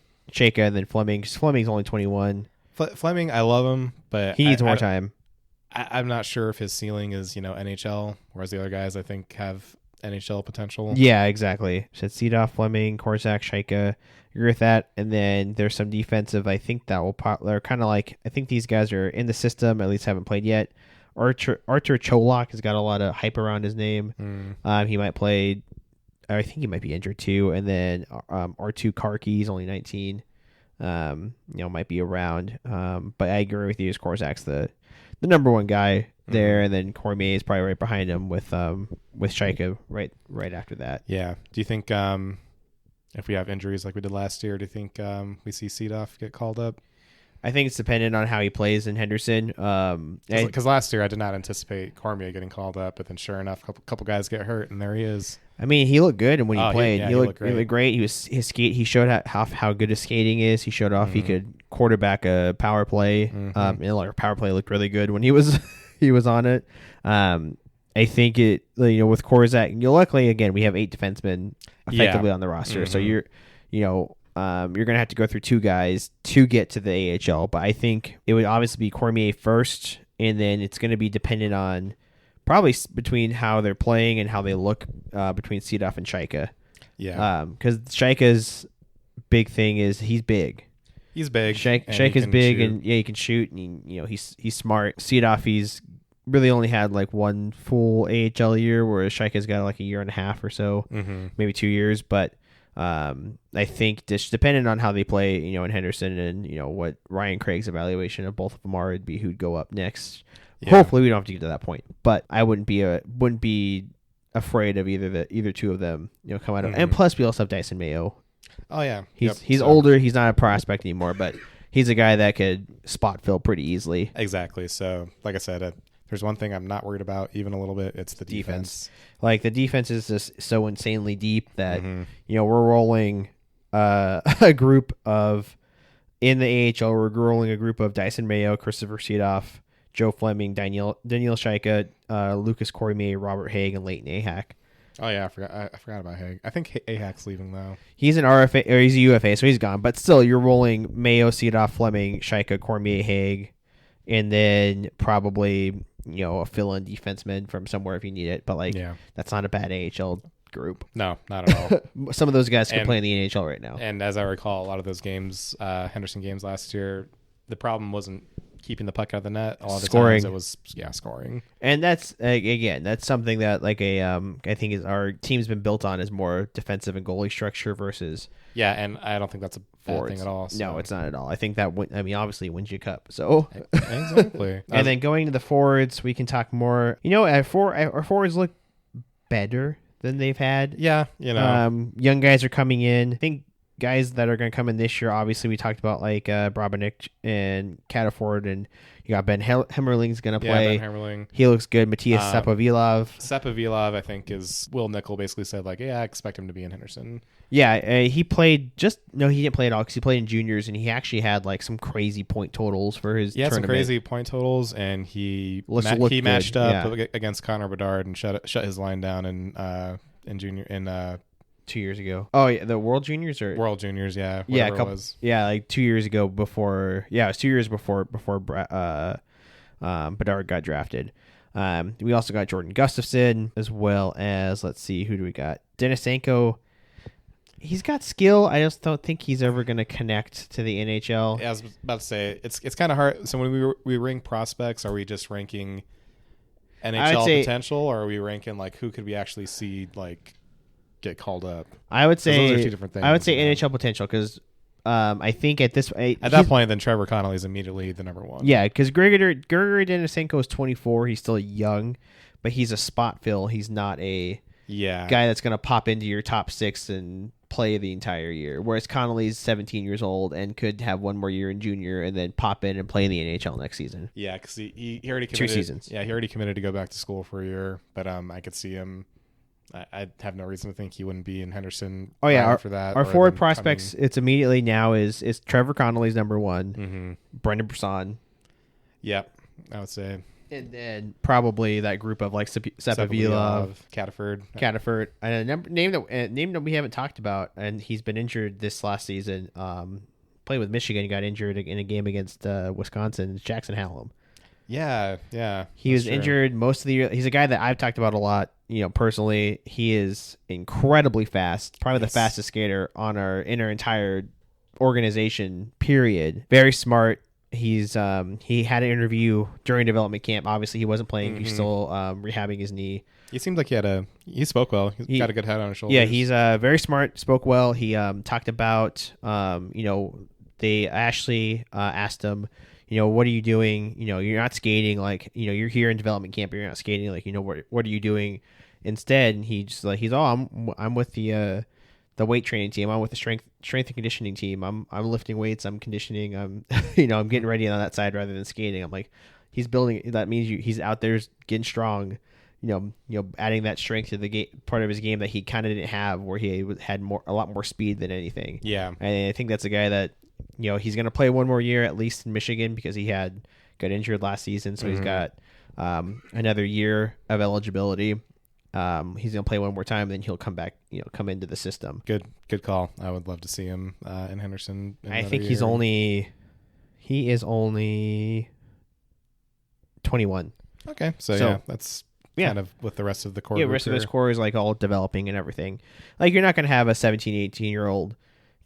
and then Fleming. Fleming's only 21. Fleming, I love him, but he needs more time. I'm not sure if his ceiling is NHL, whereas the other guys I think have NHL potential. Yeah, exactly. Said Seedoff, Fleming, Korczak, Chayka. Agree with that. And then there's some defensive. I think that will pop. They're kind of like, I think these guys are in the system. At least haven't played yet. Artur Cholak has got a lot of hype around his name. He might play. I think he might be injured too. And then R2 Karki is only 19. might be around. But I agree with you. Korzak's the number one guy there, and then Cormier is probably right behind him with Shaika right after that. Yeah. Do you think if we have injuries like we did last year, do you think we see Seedoff get called up? I think it's dependent on how he plays in Henderson. Because last year I did not anticipate Cormier getting called up, but then sure enough, a couple guys get hurt, and there he is. I mean, he looked good, and when he played, he looked great. He showed how good his skating is. He showed off he could quarterback a power play. Our power play looked really good when he was on it. I think it with Korzak. Luckily, again, we have 8 defensemen effectively on the roster, so you're gonna have to go through 2 guys to get to the AHL. But I think it would obviously be Cormier first, and then it's going to be dependent on probably between how they're playing and how they look between Seedoff and Shaika. Yeah. Because Shaika's big thing is he's big. He's big. Shaika's big, and he can shoot, and he's smart. Seedoff, he's really only had like 1 full AHL year, whereas Shaika's got like a year and a half or so, maybe 2 years. But I think just depending on how they play, in Henderson, and what Ryan Craig's evaluation of both of them are, it'd be who'd go up next. Yeah. Hopefully, we don't have to get to that point, but I wouldn't be afraid of either 2 of them, come out of. And plus, we also have Dyson Mayo. Oh yeah, he's older. He's not a prospect anymore, but he's a guy that could spot fill pretty easily. Exactly. So, like I said, there's one thing I'm not worried about even a little bit. It's the defense. Like the defense is just so insanely deep that we're rolling a group of in the AHL. We're rolling a group of Dyson Mayo, Christopher Seedoff, Joe Fleming, Daniil Shaika, Lucas Cormier, Robert Haig, and Leighton Ahak. Oh yeah, I forgot about Haig. I think Ahak's leaving though. He's an RFA or he's a UFA, so he's gone. But still, you're rolling Mayo, Seedoff, Fleming, Shaika, Cormier, Haig, and then probably a fill-in defenseman from somewhere if you need it. But that's not a bad AHL group. No, not at all. Some of those guys can play in the NHL right now. And as I recall, a lot of those games, Henderson games last year, the problem wasn't keeping the puck out of the net. All the times it was scoring. And that's again, that's something that I think is our team's been built on is more defensive and goalie structure versus and I don't think that's a bad thing at all. So. No, it's not at all. I think that obviously wins you a cup. So exactly. And then going to the forwards, we can talk more. Our forwards look better than they've had. Yeah, young guys are coming in. I think guys that are going to come in this year, obviously we talked about Brabenich and Cataford, and you got Ben Hemmerling's going to play. Yeah, Ben Hemmerling. He looks good. Matthias Sapovilov, I think, is Will Nickel basically said I expect him to be in Henderson. Yeah, he played he didn't play at all because he played in juniors, and he actually had some crazy point totals for his tournament. Some crazy point totals, and he matched up against Connor Bedard and shut his line down in junior 2 years ago. Oh yeah, the World Juniors or World Juniors, yeah, it was. Yeah, 2 years ago before. Yeah, it was 2 years before Bedard got drafted. We also got Jordan Gustafson as well as who do we got? Denisenko. He's got skill. I just don't think he's ever going to connect to the NHL. Yeah, I was about to say it's kind of hard. So when we rank prospects, are we just ranking NHL potential, or are we ranking who could we actually see get called up? I would say those are 2 different things. I would say NHL potential because I think at that point, then Trevor Connolly is immediately the number 1. Yeah, because Grigory Denisenko is 24. He's still young, but he's a spot fill. He's not a guy that's going to pop into your top 6 and play the entire year. Whereas Connolly's 17 years old and could have 1 more year in junior and then pop in and play in the NHL next season. Yeah, because he already committed 2 seasons. Yeah, he already committed to go back to school for a year, but I could see him. I have no reason to think he wouldn't be in Henderson. Oh yeah, for that. Our forward prospects, it's immediately now is Trevor Connolly's number 1, Brendan Brisson. Yep, I would say. And then probably that group of Sapovilov, Cataford, and a name that we haven't talked about, and he's been injured this last season. Played with Michigan, got injured in a game against Wisconsin. Jackson Hallam. Yeah. He was injured most of the year. He's a guy that I've talked about a lot. Personally, he is incredibly fast. Probably the fastest skater in our entire organization. Period. Very smart. He had an interview during development camp. Obviously, he wasn't playing. He's still rehabbing his knee. He seemed like he spoke well. He's got a good head on his shoulders. Yeah, he's very smart. Spoke well. He talked about the Ashley asked him, what are you doing? You're not skating, like, you're here in development camp, but you're not skating, like, what are you doing instead? And I'm with the weight training team. I'm with the strength and conditioning team. I'm lifting weights. I'm conditioning. I'm I'm getting ready on that side rather than skating. I'm like, he's building. That means he's out there getting strong. Adding that strength to the game, part of his game that he kind of didn't have, where he had a lot more speed than anything. Yeah, and I think that's a guy that he's going to play one more year at least in Michigan because he got injured last season, so he's got another year of eligibility. He's gonna play one more time, then he'll come back, come into the system. Good call. I would love to see him in Henderson. I think he is only 21. Okay, so that's kind of with the rest of the core. Yeah, the rest of his core is like all developing and everything. Like, you're not gonna have a 17, 18-year-old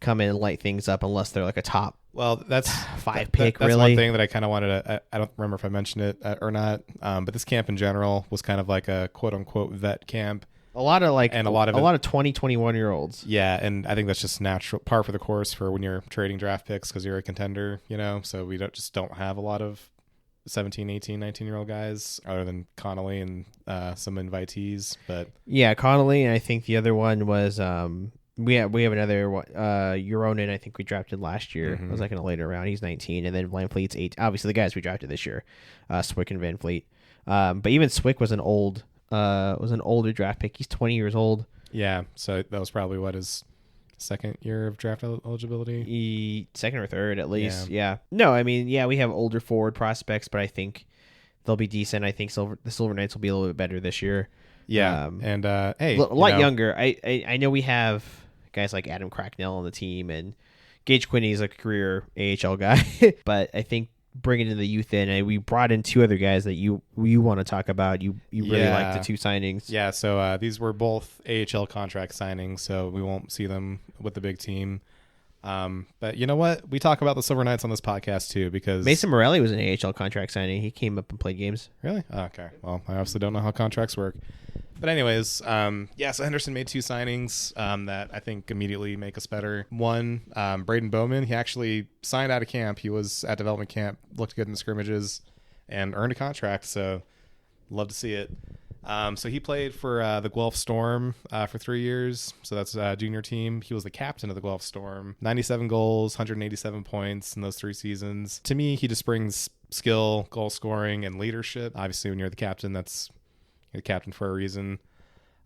come in and light things up unless they're like a top. Well, that's 5 pick. That's really one thing that I kind of wanted to. I don't remember if I mentioned it or not. But this camp in general was kind of like a quote unquote vet camp. A lot of 20, 21-year-olds. Yeah, and I think that's just natural, par for the course for when you're trading draft picks because you're a contender. So we don't have a lot of 17, 18, 19-year-old guys other than Connolly and some invitees. But yeah, Connolly, and I think the other one was. We have another one, Euronin, I think we drafted last year. It was like in a later round. He's 19, and then Van Fleet's 8. Obviously, the guys we drafted this year, Swick and Van Fleet. But even Swick was an older draft pick. He's 20 years old. Yeah, so that was probably his second year of draft eligibility. Second or third, at least. Yeah. No, I mean, we have older forward prospects, but I think they'll be decent. I think the Silver Knights will be a little bit better this year. Yeah, and hey, a lot younger. I know we have guys like Adam Cracknell on the team, and Gage Quinney is a career AHL guy. But I think bringing in the youth and we brought in 2 other guys that you want to talk about. You really like the 2 signings. Yeah, so these were both AHL contract signings, so we won't see them with the big team. But you know what? We talk about the Silver Knights on this podcast too because Mason Morelli was an AHL contract signing. He came up and played games. Really? Oh, okay. Well, I obviously don't know how contracts work. But anyways, so Henderson made 2 signings that I think immediately make us better. One, Braden Bowman. He actually signed out of camp. He was at development camp, looked good in the scrimmages, and earned a contract. So love to see it. So he played for the Guelph Storm for 3 years. So that's a junior team. He was the captain of the Guelph Storm. 97 goals, 187 points in those 3 seasons. To me, he just brings skill, goal scoring, and leadership. Obviously, when you're the captain, you're the captain for a reason.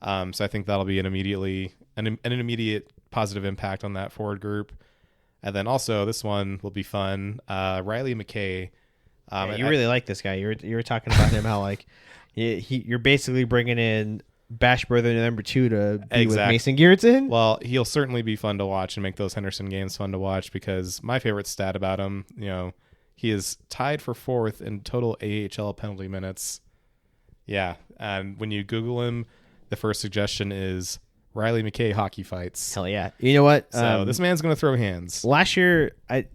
So I think that'll be an immediate positive impact on that forward group. And then also this one will be fun. Riley McKay. You really like this guy. You were talking about him how like you're basically bringing in Bash Brother number 2 to be with Mason Geertsen. Well, he'll certainly be fun to watch and make those Henderson games fun to watch because my favorite stat about him, he is tied for 4th in total AHL penalty minutes. Yeah, and when you Google him, the first suggestion is Riley McKay hockey fights. Hell yeah. You know what? So this man's going to throw hands. Last year,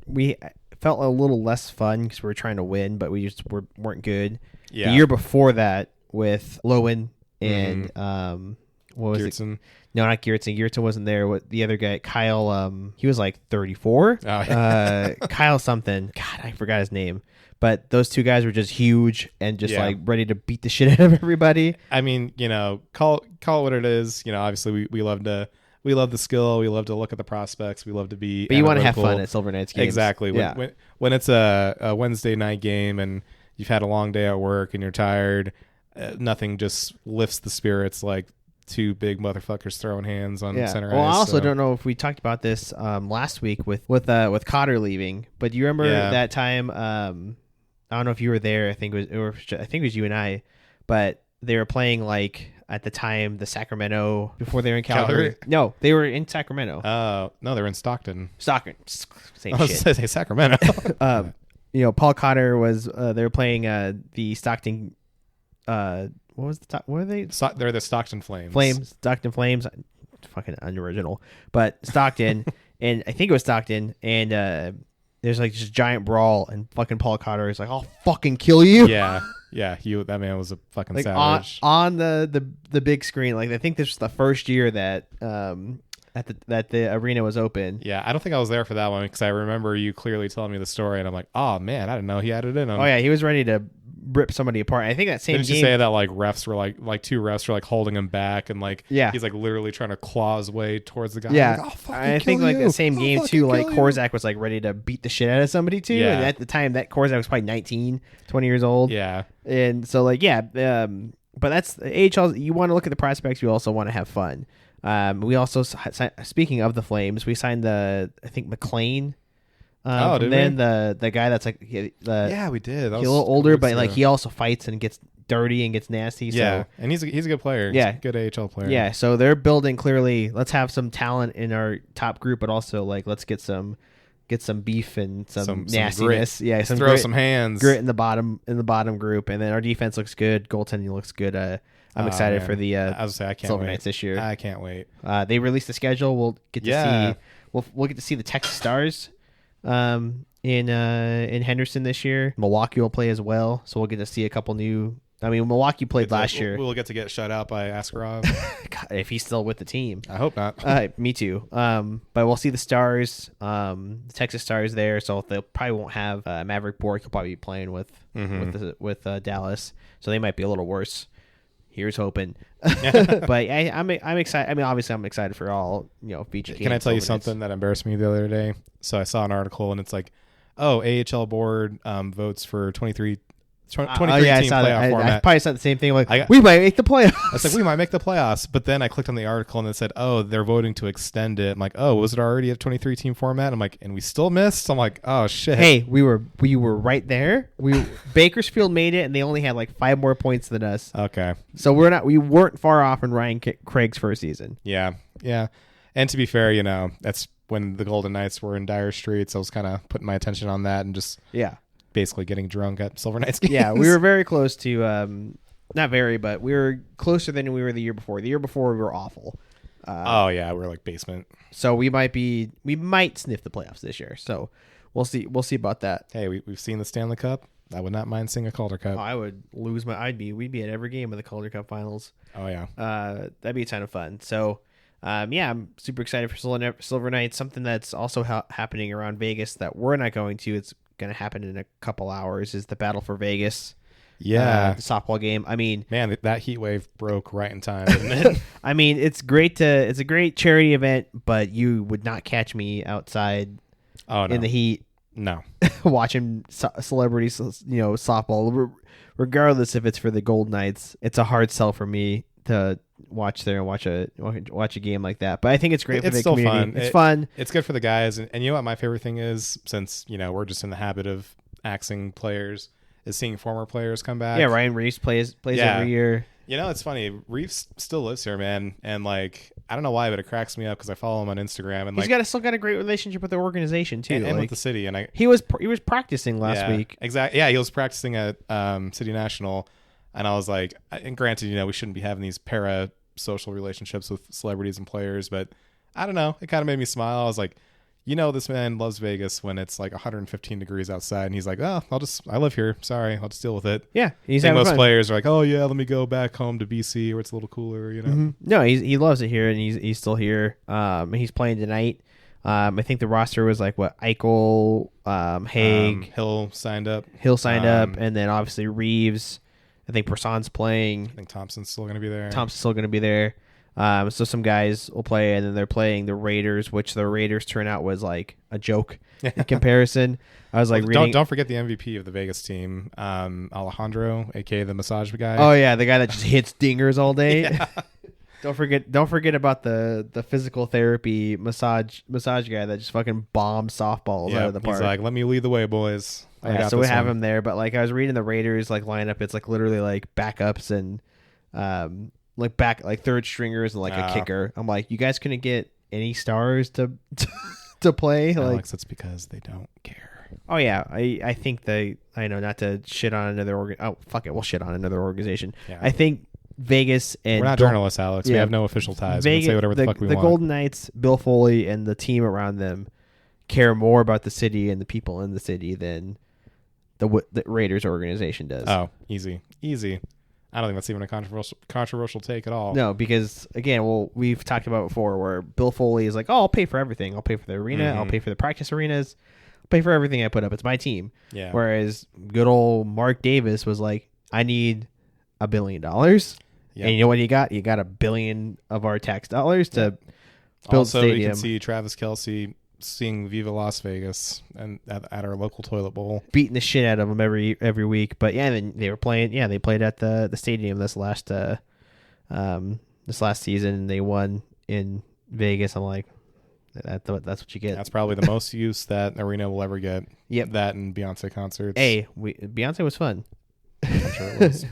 we felt a little less fun because we were trying to win, but we just weren't good. Yeah. The year before that with Lowen and what was Geertsen. It? No, not Geertsen. Geertsen wasn't there. What the other guy, Kyle? He was like 34. Oh, yeah. Kyle something. God, I forgot his name. But those 2 guys were just huge and just like ready to beat the shit out of everybody. I mean, call it what it is. Obviously we love the skill. We love to look at the prospects. We love to be. But you want to have fun at Silver Knights games. Exactly. When it's a Wednesday night game and you've had a long day at work and you're tired, nothing just lifts the spirits like 2 big motherfuckers throwing hands on center ice. Well, I also don't know if we talked about this last week with Cotter leaving, but do you remember that time? I don't know if you were there. I think it was you and I, but they were playing like at the time the Sacramento before they were in Calgary. No, they were in Sacramento. No, they were in Stockton. Same shit. I was going to say Sacramento. Paul Cotter was. They were playing the Stockton. What was the top? What are they? They're the Stockton Flames. Stockton Flames. Fucking unoriginal, but Stockton, and I think it was Stockton, and there's like just giant brawl, and fucking Paul Cotter is like, "I'll fucking kill you." Yeah. That man was a fucking like savage on the big screen. Like I think this was the first year that that the arena was open. Yeah, I don't think I was there for that one because I remember you clearly telling me the story, and I'm like, oh man, I didn't know he had it in him. Oh yeah, he was ready to rip somebody apart. I think that same Didn't game. you say that like refs were like two refs were like holding him back and like he's like literally trying to claw his way towards the guy. Yeah, like, I think like the same game too. Like Korzak was like ready to beat the shit out of somebody too. Yeah. And at the time, that Korzak was probably 19, 20 years old. Yeah, and so like but that's AHL. You want to look at the prospects. You also want to have fun. We also speaking of the Flames, we signed I think McLean. Did then we? the guy that's like yeah, we did. He's a little older, but like he also fights and gets dirty and gets nasty. Yeah, so, and he's a good player. Yeah, he's a good AHL player. Yeah, so they're building clearly. Let's have some talent in our top group, but also like let's get some beef and some nastiness. Grit. Yeah, throw some hands. Grit in the bottom group, and then our defense looks good. Goaltending looks good. I'm excited for the I was say I can't Silver wait. Knights this year. I can't wait. They released the schedule. We'll get to see. We'll get to see the Texas Stars in Henderson this year. Milwaukee will play as well, so we'll get to see a couple new. I mean, Milwaukee played last year. We'll get to get shut out by Askarov. God, if he's still with the team. I hope not. Me too. But we'll see the Stars, the Texas Stars there. So they probably won't have Maverick Bork. He'll probably be playing with Dallas. So they might be a little worse. Here's hoping. But I'm excited. I mean, obviously, I'm excited for all feature. Can I tell you something that embarrassed me the other day? So I saw an article and it's like, oh, AHL board votes for 23 team playoff format. I probably said the same thing. Like, we might make the playoffs. I was like, we might make the playoffs. But then I clicked on the article and it said, oh, they're voting to extend it. I'm like, oh, was it already a 23 team format? I'm like, and we still missed. I'm like, oh shit. Hey, we were right there. Bakersfield made it, and they only had like 5 more points than us. Okay. So we weren't far off in Ryan Craig's first season. Yeah. And to be fair, that's when the Golden Knights were in dire straits. I was kind of putting my attention on that and just basically getting drunk at Silver Knights games. Yeah, we were very close to not very, but we were closer than we were the year before. The year before we were awful. We were like basement. So we might sniff the playoffs this year. So we'll see about that. Hey, we've seen the Stanley Cup. I would not mind seeing a Calder Cup. Oh, I would lose we'd be at every game of the Calder Cup finals. Oh yeah. That'd be a ton of fun. So I'm super excited for Silver Knights. Something that's also happening around Vegas that we're not going to. It's going to happen in a couple hours. Is the Battle for Vegas? Yeah, the softball game. I mean, man, that heat wave broke right in time, didn't it? I mean, it's a great charity event, but you would not catch me outside in the heat. No, watching celebrities, softball, regardless if it's for the Golden Knights. It's a hard sell for me to watch there and watch a game like that. But I think it's great for the community. It's fun. It's good for the guys. And you know what my favorite thing is, since we're just in the habit of axing players, is seeing former players come back. Yeah, Ryan Reeves plays every year. It's funny. Reeves still lives here, man. And like, I don't know why, but it cracks me up because I follow him on Instagram. And he's still got a great relationship with the organization too, and with the city. And he was practicing last week. Exactly. Yeah, he was practicing at City National. And I was like, and granted, we shouldn't be having these para-social relationships with celebrities and players, but I don't know. It kind of made me smile. I was like, this man loves Vegas when it's like 115 degrees outside, and he's like, oh, I live here. Sorry, I'll just deal with it. Yeah, he's having most fun. Players are like, oh yeah, let me go back home to BC where it's a little cooler. Mm-hmm. No, he loves it here, and he's still here. He's playing tonight. I think the roster was like what Eichel, Haig, Hill signed up, and then obviously Reeves. I think Brissan's playing. I think Thompson's still going to be there. So some guys will play, and then they're playing the Raiders, which the Raiders turnout was like a joke in comparison. I was like, don't forget the MVP of the Vegas team, Alejandro, aka the massage guy. Oh yeah, the guy that just hits dingers all day. Yeah. Don't forget about the physical therapy massage guy that just fucking bombs softballs out of the park. He's like, let me lead the way, boys. So we have him there, but like I was reading the Raiders like lineup, it's like literally like backups and like third stringers and like a kicker. I'm like, you guys couldn't get any stars to play. Alex, it's because they don't care. Oh yeah, I think I know not to shit on another we'll shit on another organization. Yeah. I think Vegas and we're not journalists, Alex. We have no official ties. We can say whatever the fuck we want. The Golden Knights, Bill Foley, and the team around them care more about the city and the people in the city than the Raiders organization does. Oh, easy. I don't think that's even a controversial take at all. No, because again, we've talked about it before where Bill Foley is like, oh, I'll pay for everything. I'll pay for the arena. I'll pay for the practice arenas. I'll pay for everything I put up. It's my team. Yeah. Whereas good old Mark Davis was like, I need $1 billion. Yep. And you know what you got? You got $1 billion of our tax dollars to build also, stadium. we can see Travis Kelce sing Viva Las Vegas and at our local toilet bowl, beating the shit out of them every week. But yeah, then they were playing. Yeah, they played at the stadium this last season, and they won in Vegas. I'm like, that's what you get. That's probably the most use that arena will ever get. Yep, that and Beyonce concerts. Hey, Beyonce was fun. I'm sure it was.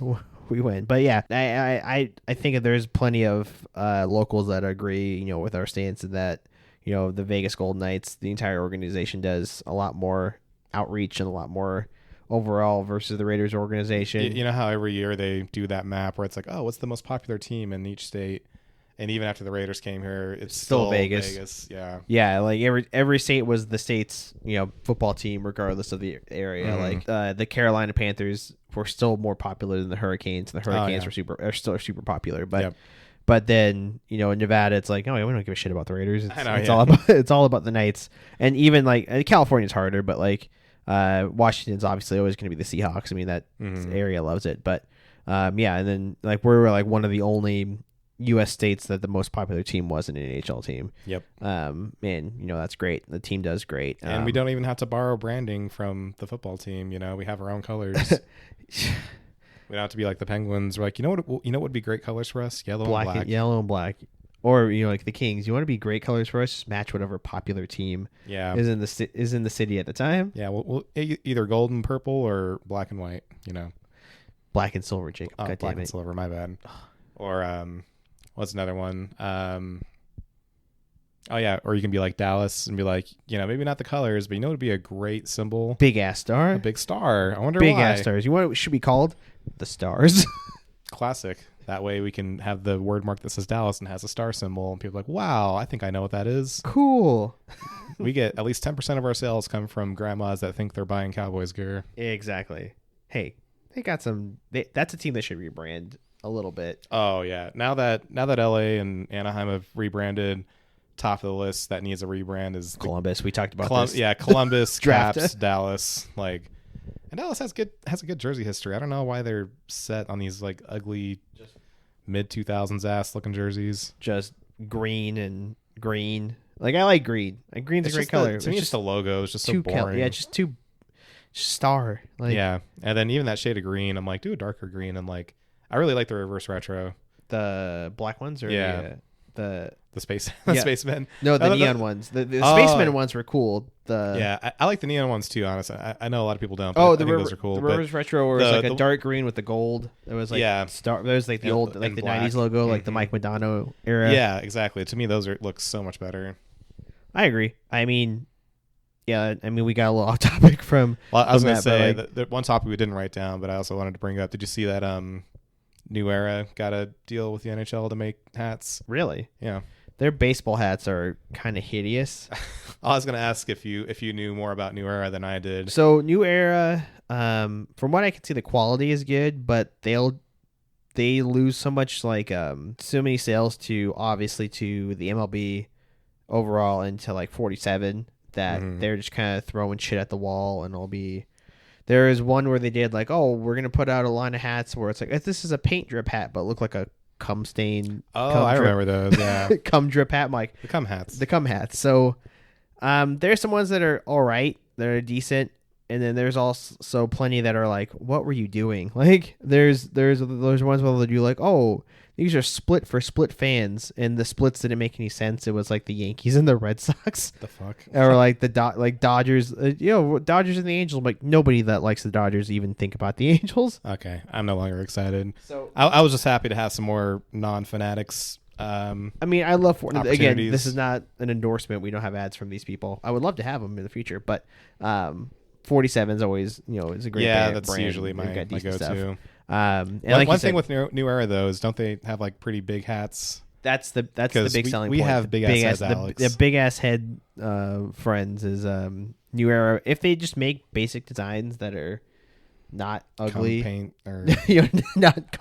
We win, but yeah, I think that there's plenty of locals that agree, with our stance in that. The Vegas Golden Knights, the entire organization does a lot more outreach and a lot more overall versus the Raiders organization. You know how every year they do that map where it's like, oh, what's the most popular team in each state? And even after the Raiders came here, it's still Vegas. Yeah. Yeah, like every state was the state's, football team regardless of the area. Mm-hmm. Like the Carolina Panthers were still more popular than the Hurricanes, and the Hurricanes are still super popular. But yep. But then, in Nevada, it's like, oh, we don't give a shit about the Raiders. It's all about the Knights. And even California's harder, but Washington's obviously always going to be the Seahawks. I mean, that area loves it. But yeah, and then we're one of the only U.S. states that the most popular team was an NHL team. Yep. And that's great. The team does great. And we don't even have to borrow branding from the football team. We have our own colors. We don't have to be like the Penguins. We're like, what would be great colors for us? Yellow and black. Yellow and black. Or like the Kings. You want to be great colors for us? Just match whatever popular team is in the city at the time. Yeah, we'll either gold and purple or black and white. Black and silver, Jacob. Oh, black and silver. My bad. Or what's another one? Oh yeah, or you can be like Dallas and be like, maybe not the colors, but would be a great symbol. Big ass star. A big star. I wonder big why. Big ass stars. You know what it should be called? The Stars. Classic. That way we can have the word mark that says Dallas and has a star symbol, and people are like, wow, I think I know what that is. Cool. We get at least 10% of our sales come from grandmas that think they're buying Cowboys gear. Exactly. Hey, they got some. That's a team that should rebrand a little bit. Oh yeah. Now that LA and Anaheim have rebranded. Top of the list that needs a rebrand is Columbus. We talked about this. Yeah, Columbus, Caps, Dallas. And Dallas has a good jersey history. I don't know why they're set on these ugly mid 2000s ass looking jerseys. Just green and green. I like green. Green's a great color. To me, it's the logo. It's just so boring. Yeah, just too star. Yeah, and then even that shade of green, I'm like, do a darker green. And I really like the reverse retro. The black ones or the spacemen. No, the neon ones. The spacemen ones were cool. I like the neon ones too. Honestly, I know a lot of people don't. But I think those are cool. The reverse retro was a dark green with the gold. It was star. There was the old the black. 90s logo, like the Mike Modano era. Yeah, exactly. To me, those look so much better. I agree. I mean, we got a little off topic from. Well, I was going to say the one topic we didn't write down, but I also wanted to bring up. Did you see that? New Era got a deal with the NHL to make hats. Really? Yeah. Their baseball hats are kind of hideous. I was going to ask if you knew more about New Era than I did. So New Era, from what I can see, the quality is good, but they lose so much, so many sales to the MLB overall and to 47 that they're just kind of throwing shit at the wall, and it'll be. There is one where they did we're going to put out a line of hats where it's this is a paint drip hat, but look like a cum stain. Oh, I remember those. Yeah. Cum drip hat. I'm like, the cum hats. The cum hats. So there's some ones that are all right. That are decent. And then there's also plenty that are what were you doing? There's ones where they do oh, these are split for split fans, and the splits didn't make any sense. It was the Yankees and the Red Sox. The fuck? Or the Dodgers. Dodgers and the Angels. Nobody that likes the Dodgers even think about the Angels. Okay, I'm no longer excited. So I was just happy to have some more non-fanatics. I love again. This is not an endorsement. We don't have ads from these people. I would love to have them in the future, but 47 is always is a great that's brand. Usually my go-to. Stuff. One thing with New Era though is don't they have pretty big hats? That's the big selling point. We have big ass heads, Alex. The big ass head friends is New Era. If they just make basic designs that are not ugly. Cum paint or Not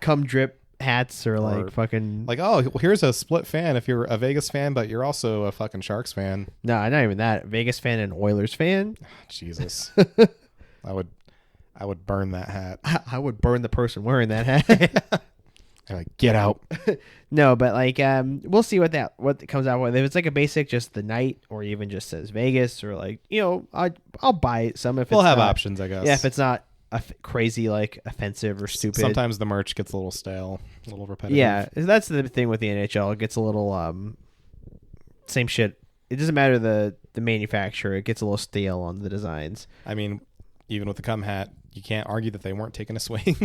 cum drip hats or like fucking like, oh, here's a split fan if you're a Vegas fan, but you're also a fucking Sharks fan. No, not even that. Vegas fan and Oilers fan. Jesus. I would burn that hat. I would burn the person wearing that hat. Like, get out. No, but like we'll see what it comes out with. If it's like a basic just the night or even just says Vegas or like, I'll buy some if we'll it's have not, options, I guess. Yeah, if it's not crazy like offensive or stupid. Sometimes the merch gets a little stale, a little repetitive. Yeah, that's the thing with the NHL. It gets a little same shit. It doesn't matter the manufacturer. It gets a little stale on the designs. I mean, even with the cum hat, you can't argue that they weren't taking a swing.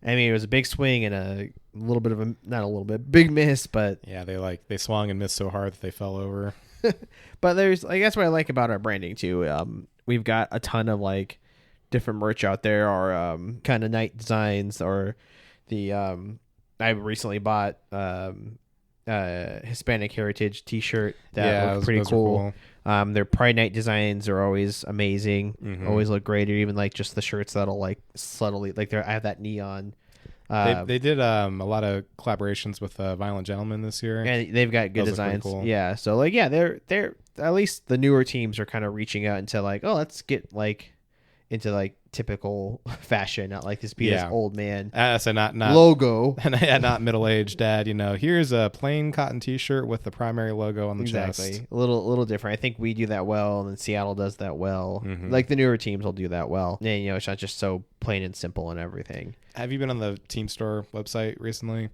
I mean, it was a big swing and a little bit of a not a little bit big miss, but yeah, they swung and missed so hard that they fell over. But there's like that's what I like about our branding too. We've got a ton of like different merch out there, or kind of night designs, or the I recently bought Hispanic Heritage T-shirt that was pretty cool. Their Pride Night designs are always amazing, always look great. Or even like just the shirts that'll like subtly like I have that neon. They did a lot of collaborations with Violent Gentlemen this year, and they've got good designs. Cool. Yeah, so like they're at least the newer teams are kind of reaching out into like, oh, let's get like into like typical fashion, not like this BS old man so not logo, and not middle-aged dad. Here's a plain cotton T-shirt with the primary logo on the chest. A little different. I think we do that well, and then Seattle does that well. Like the newer teams will do that well. And it's not just so plain and simple and everything. Have you been on the Team Store website recently?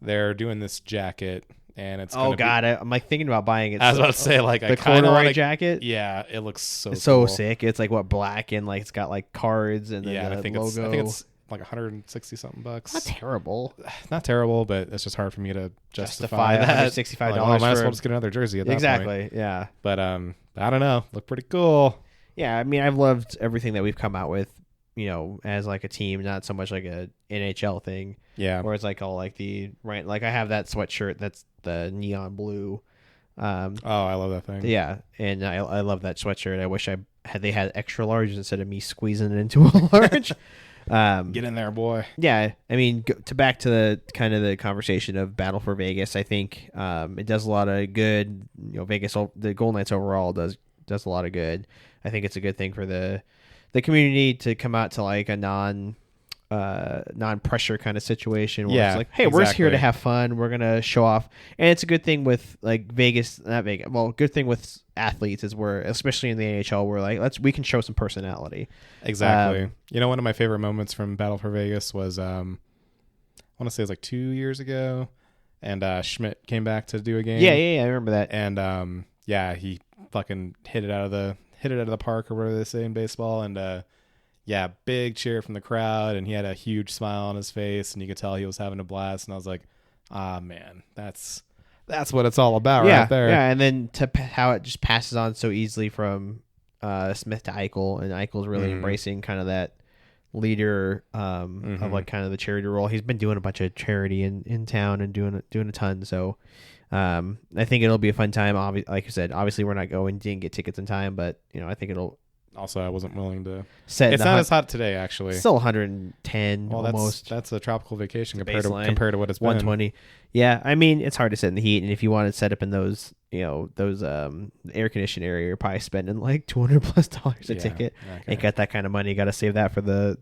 They're doing this jacket. And it's I'm like thinking about buying it. I was about to say like the corduroy jacket. Yeah, it looks so cool. Sick. It's like black and like it's got like cards and then the logo. I think it's like $160-something. Not terrible. Not terrible, but it's just hard for me to justify that. $165. Like, I might as well just get another jersey at that point. Exactly. Yeah. But I don't know. Look pretty cool. Yeah, I mean, I've loved everything that we've come out with. As like a team, not so much like a NHL thing. Yeah. Where it's like all like like I have that sweatshirt that's the neon blue. I love that thing. Yeah, and I love that sweatshirt. I wish they had extra large instead of me squeezing it into a large. Get in there, boy. Yeah, I mean, back to the kind of the conversation of Battle for Vegas. I think it does a lot of good. Vegas, the Golden Knights overall does a lot of good. I think it's a good thing for the community to come out to like a non-pressure kind of situation where it's like, hey, we're just here to have fun. We're going to show off. And it's a good thing with like good thing with athletes is where, especially in the NHL, we're like, we can show some personality. Exactly. One of my favorite moments from Battle for Vegas was, I want to say it was like 2 years ago, and Schmidt came back to do a game. Yeah, I remember that. And he fucking hit it out of the park, or whatever they say in baseball, and big cheer from the crowd, and he had a huge smile on his face, and you could tell he was having a blast. And I was like, man, that's what it's all about right there. Yeah, and then how it just passes on so easily from Smith to Eichel, and Eichel's really embracing kind of that leader of like kind of the charity role. He's been doing a bunch of charity in town and doing a ton. So I think it'll be a fun time. Like I said, obviously we're not didn't get tickets in time, but I think it'll. Also, I wasn't willing to. It's not as hot today, actually. Still 110 almost. That's a tropical vacation compared to what it's 120. Been. Yeah, I mean it's hard to sit in the heat, and if you want to set up in those air conditioned area, you're probably spending like $200+ a ticket. Okay. Ain't got that kind of money. You got to save that for the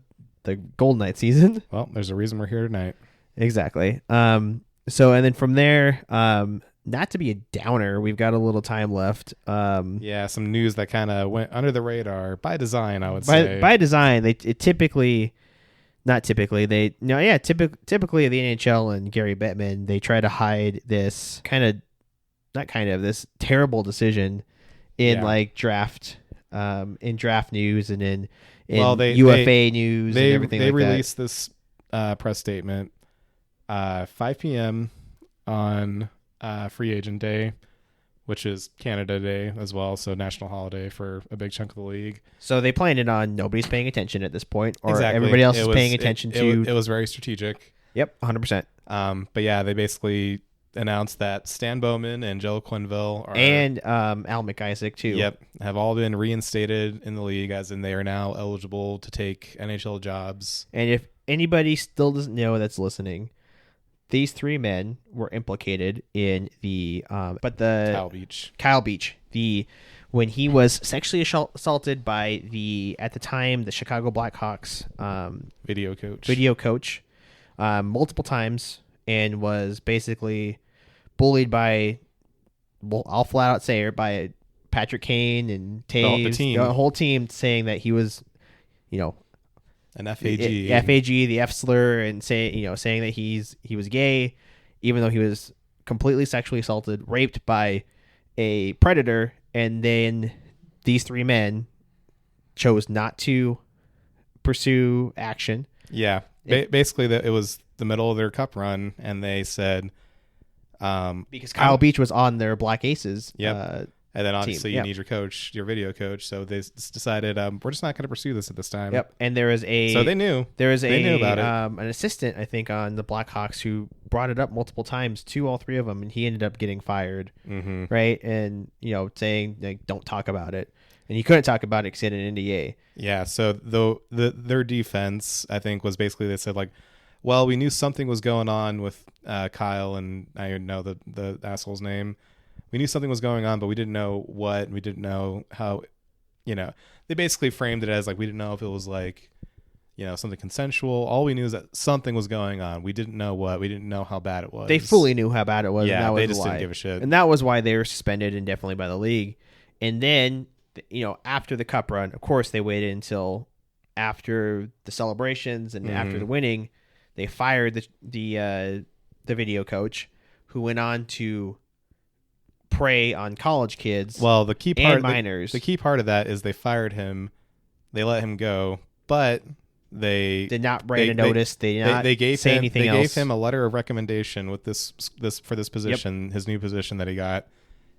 Golden Knight season. Well, there's a reason we're here tonight. Exactly. So and then from there, not to be a downer, we've got a little time left. Some news that kind of went under the radar by design, I would say. By design, typically the NHL and Gary Bettman, they try to hide this this terrible decision in draft news and in UFA news and everything like that. They released this press statement 5 p.m. on free agent day, which is Canada Day as well, so national holiday for a big chunk of the league. So they planned it on nobody's paying attention at this point, or everybody else is paying attention to. It was very strategic. Yep, 100%. But yeah, they basically announced that Stan Bowman and Joe Quenneville are, and Al MacIsaac too. Yep, have all been reinstated in the league, as in they are now eligible to take NHL jobs. And if anybody still doesn't know that's listening, these three men were implicated in the Kyle Beach, when he was sexually assaulted by at the time the Chicago Blackhawks video coach multiple times, and was basically bullied by, well, I'll flat out say it, by Patrick Kane and Taves, the whole team, saying that he was, an FAG, the F slur, and saying that he was gay, even though he was completely sexually assaulted, raped by a predator. And then these three men chose not to pursue action. Yeah, basically it was the middle of their cup run, and they said, because Kyle Beach was on their Black Aces. Yep. And then obviously you need your coach, your video coach. So they decided, we're just not going to pursue this at this time. Yep. And there was so they knew. They knew about it. An assistant, I think, on the Blackhawks who brought it up multiple times to all three of them, and he ended up getting fired. Mm-hmm. Right. And, saying, like, don't talk about it. And he couldn't talk about it because he had an NDA. Yeah. So their defense, I think, was basically, they said, like, well, we knew something was going on with Kyle, and I know the asshole's name. We knew something was going on, but we didn't know what. We didn't know how, they basically framed it as, like, we didn't know if it was, like, something consensual. All we knew is that something was going on. We didn't know what. We didn't know how bad it was. They fully knew how bad it was. Yeah, and that they was just why. didn't give a shit. And that was why they were suspended indefinitely by the league. And then, after the cup run, of course, they waited until after the celebrations and after the winning. They fired the video coach, who went on to prey on college kids. Well, the key part, and minors. The key part of that is they fired him. They let him go, but they did not write a notice. They gave him a letter of recommendation with this for this position, his new position that he got.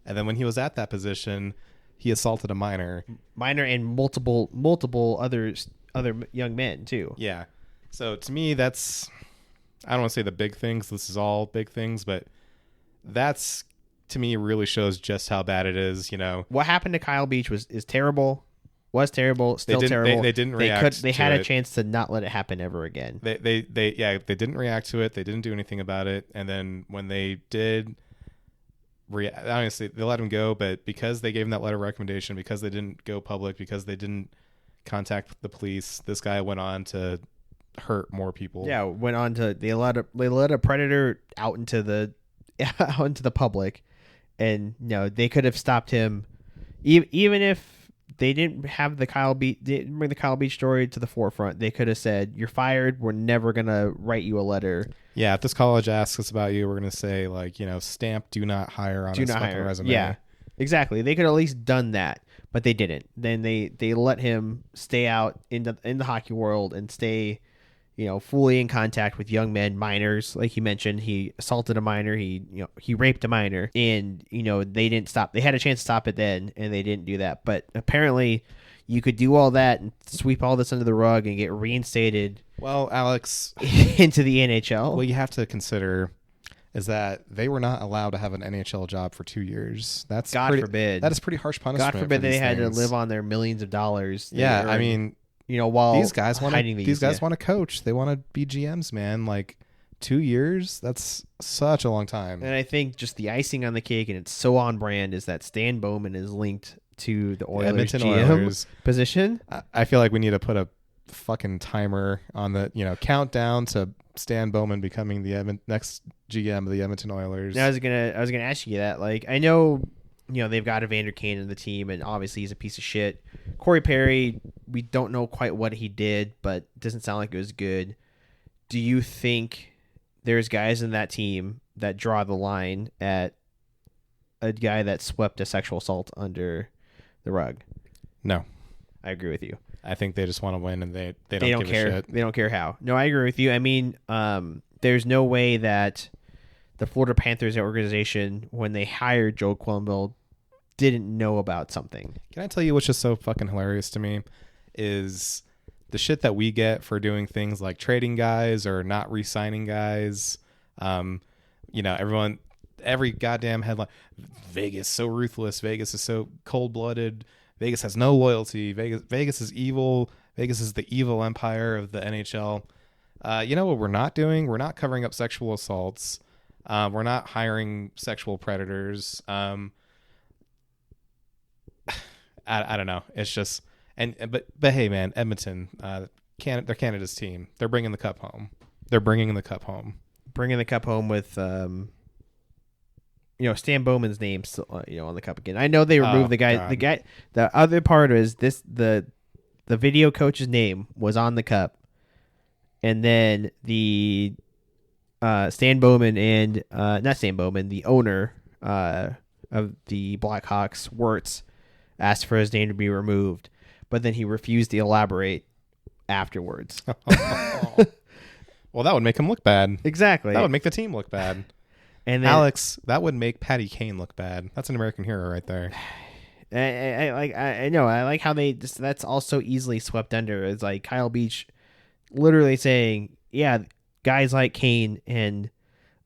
And then when he was at that position, he assaulted a minor, and multiple other young men too. Yeah. So to me, that's, I don't want to say the big things. This is all big things, but that's, to me, really shows just how bad it is. What happened to Kyle Beach is terrible. Was terrible. Still terrible. They didn't react. They had a chance to not let it happen ever again. They didn't react to it. They didn't do anything about it. And then when they did, honestly, they let him go. But because they gave him that letter of recommendation, because they didn't go public, because they didn't contact the police, this guy went on to hurt more people. Yeah, went on to they let a predator out into the public, and they could have stopped him, even if they didn't bring the Kyle Beach story to the forefront. They could have said, "You're fired. We're never gonna write you a letter." Yeah, if this college asks us about you, we're gonna say, like, stamp "do not hire" on his fucking resume. Yeah, exactly. They could have at least done that, but they didn't. Then they let him stay out in the hockey world and stay, fully in contact with young men, minors. Like you mentioned, he assaulted a minor. He raped a minor, and they didn't stop. They had a chance to stop it then, and they didn't do that. But apparently, you could do all that and sweep all this under the rug and get reinstated. Well, Alex, into the NHL. What you have to consider is that they were not allowed to have an NHL job for 2 years. That's God forbid. That is pretty harsh punishment. God forbid they had to live on their millions of dollars. Yeah, I mean, while these guys want to coach. They want to be GMs, man. Like, 2 years, that's such a long time. And I think just the icing on the cake, and it's so on brand, is that Stan Bowman is linked to the Oilers GM position. I feel like we need to put a fucking timer on the countdown to Stan Bowman becoming the next GM of the Edmonton Oilers. Now, I was gonna ask you that. Like, I know they've got Evander Kane in the team, and obviously he's a piece of shit. Corey Perry, we don't know quite what he did, but it doesn't sound like it was good. Do you think there's guys in that team that draw the line at a guy that swept a sexual assault under the rug? No. I agree with you. I think they just want to win, and they don't care. A shit. They don't care how. No, I agree with you. I mean, there's no way that the Florida Panthers organization, when they hired Joe Quenneville, didn't know about something. Can I tell you what's just so fucking hilarious to me is the shit that we get for doing things like trading guys or not re-signing guys. Everyone, every goddamn headline. Vegas so ruthless. Vegas is so cold-blooded. Vegas has no loyalty. Vegas is evil. Vegas is the evil empire of the NHL. You know what we're not doing? We're not covering up sexual assaults. We're not hiring sexual predators. I don't know. It's just but hey, man, Edmonton, they're Canada's team. They're bringing the cup home. Bringing the cup home with Stan Bowman's name still, on the cup again. I know they removed the guy. God. The other part is the video coach's name was on the cup, and then the Stan Bowman and not Stan Bowman, the owner of the Blackhawks, Wirtz, asked for his name to be removed, but then he refused to elaborate afterwards. Well, that would make him look bad. Exactly. That would make the team look bad. And then, Alex, that would make Patty Kane look bad. That's an American hero right there. I know. I like how that's also easily swept under. It's like Kyle Beach literally saying, yeah, guys like Kane and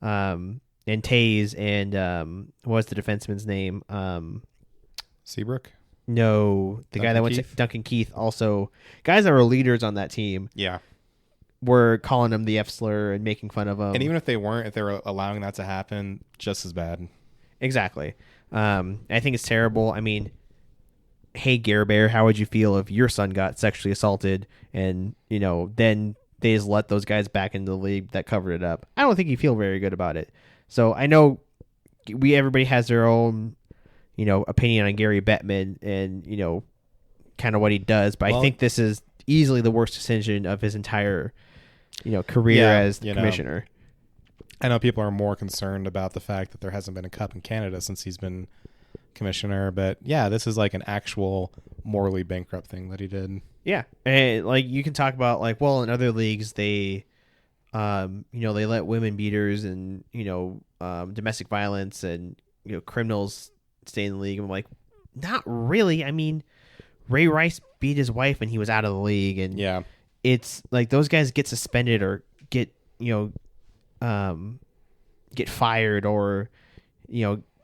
Taze and what's the defenseman's name? Seabrook? No, the guy that went to Duncan Keith. Also, guys that were leaders on that team. Yeah. Were calling him the F slur and making fun of him. And even if they weren't, if they were allowing that to happen, just as bad. Exactly. I think it's terrible. I mean, hey, Gary Bear, how would you feel if your son got sexually assaulted and, then they just let those guys back into the league that covered it up? I don't think you feel very good about it. So I know everybody has their own, opinion on Gary Bettman and, kind of what he does. But I think this is easily the worst decision of his entire career as commissioner. I know people are more concerned about the fact that there hasn't been a cup in Canada since he's been commissioner, but yeah, this is like an actual morally bankrupt thing that he did. Yeah, and you can talk about in other leagues they, they let women beaters and domestic violence and criminals stay in the league. I'm like, not really. I mean, Ray Rice beat his wife when he was out of the league, and yeah. It's like those guys get suspended or get fired or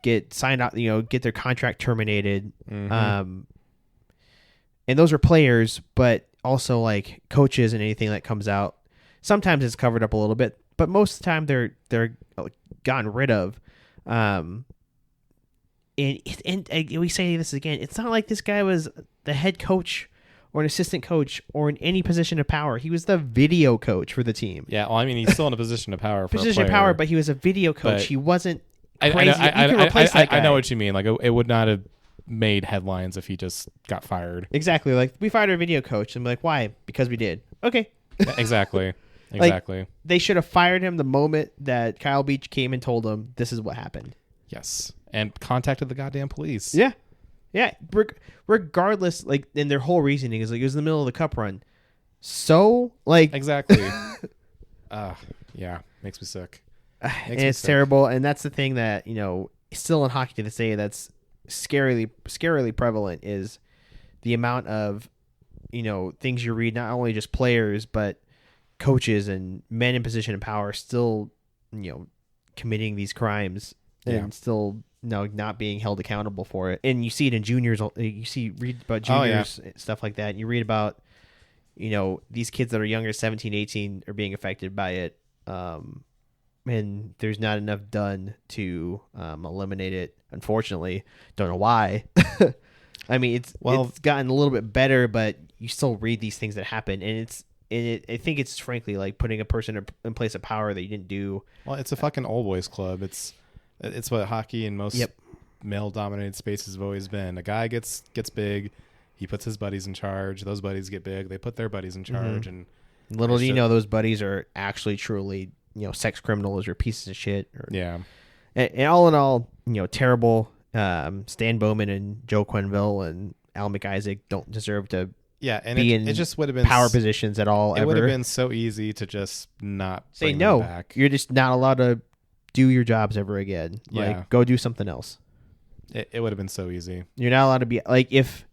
get signed out, get their contract terminated. Mm-hmm. And those are players, but also coaches and anything that comes out. Sometimes it's covered up a little bit, but most of the time they're gotten rid of. And we say this again. It's not like this guy was the head coach or an assistant coach or in any position of power. He was the video coach for the team. Yeah, well, I mean, he's still in a position of power. But he was a video coach. He wasn't crazy. I know what you mean. It would not have made headlines if he just got fired. Exactly. We fired our video coach. I'm like, why? Because we did. Okay. Exactly. They should have fired him the moment that Kyle Beach came and told him this is what happened. Yes. And contacted the goddamn police. Yeah. Yeah. Regardless, and their whole reasoning is it was in the middle of the cup run. So, Exactly. Yeah. Makes me sick. It's terrible. And that's the thing that, still in hockey to this day that's scarily prevalent is the amount of, things you read, not only just players, but coaches and men in position of power still, committing these crimes and still not being held accountable for it. And you see it in juniors. Read about juniors, stuff like that. And you read about, these kids that are younger, 17, 18 are being affected by it. And there's not enough done to eliminate it. Unfortunately, don't know why. I mean, it's gotten a little bit better, but you still read these things that happen, and I think it's frankly putting a person in place of power that you didn't do. Well, it's a fucking old boys club. It's what hockey and most male-dominated spaces have always been. A guy gets big, he puts his buddies in charge. Those buddies get big, they put their buddies in charge, and little do you know, those buddies are actually truly sex criminals or pieces of shit. And all in all, terrible. Stan Bowman and Joe Quenneville and Al MacIsaac don't deserve to. Yeah, and be it just would have been power positions at all. It would have been so easy to just not say bring no. them back. You're just not allowed to do your jobs ever again. Yeah. Go do something else. It would have been so easy. You're not allowed to be if.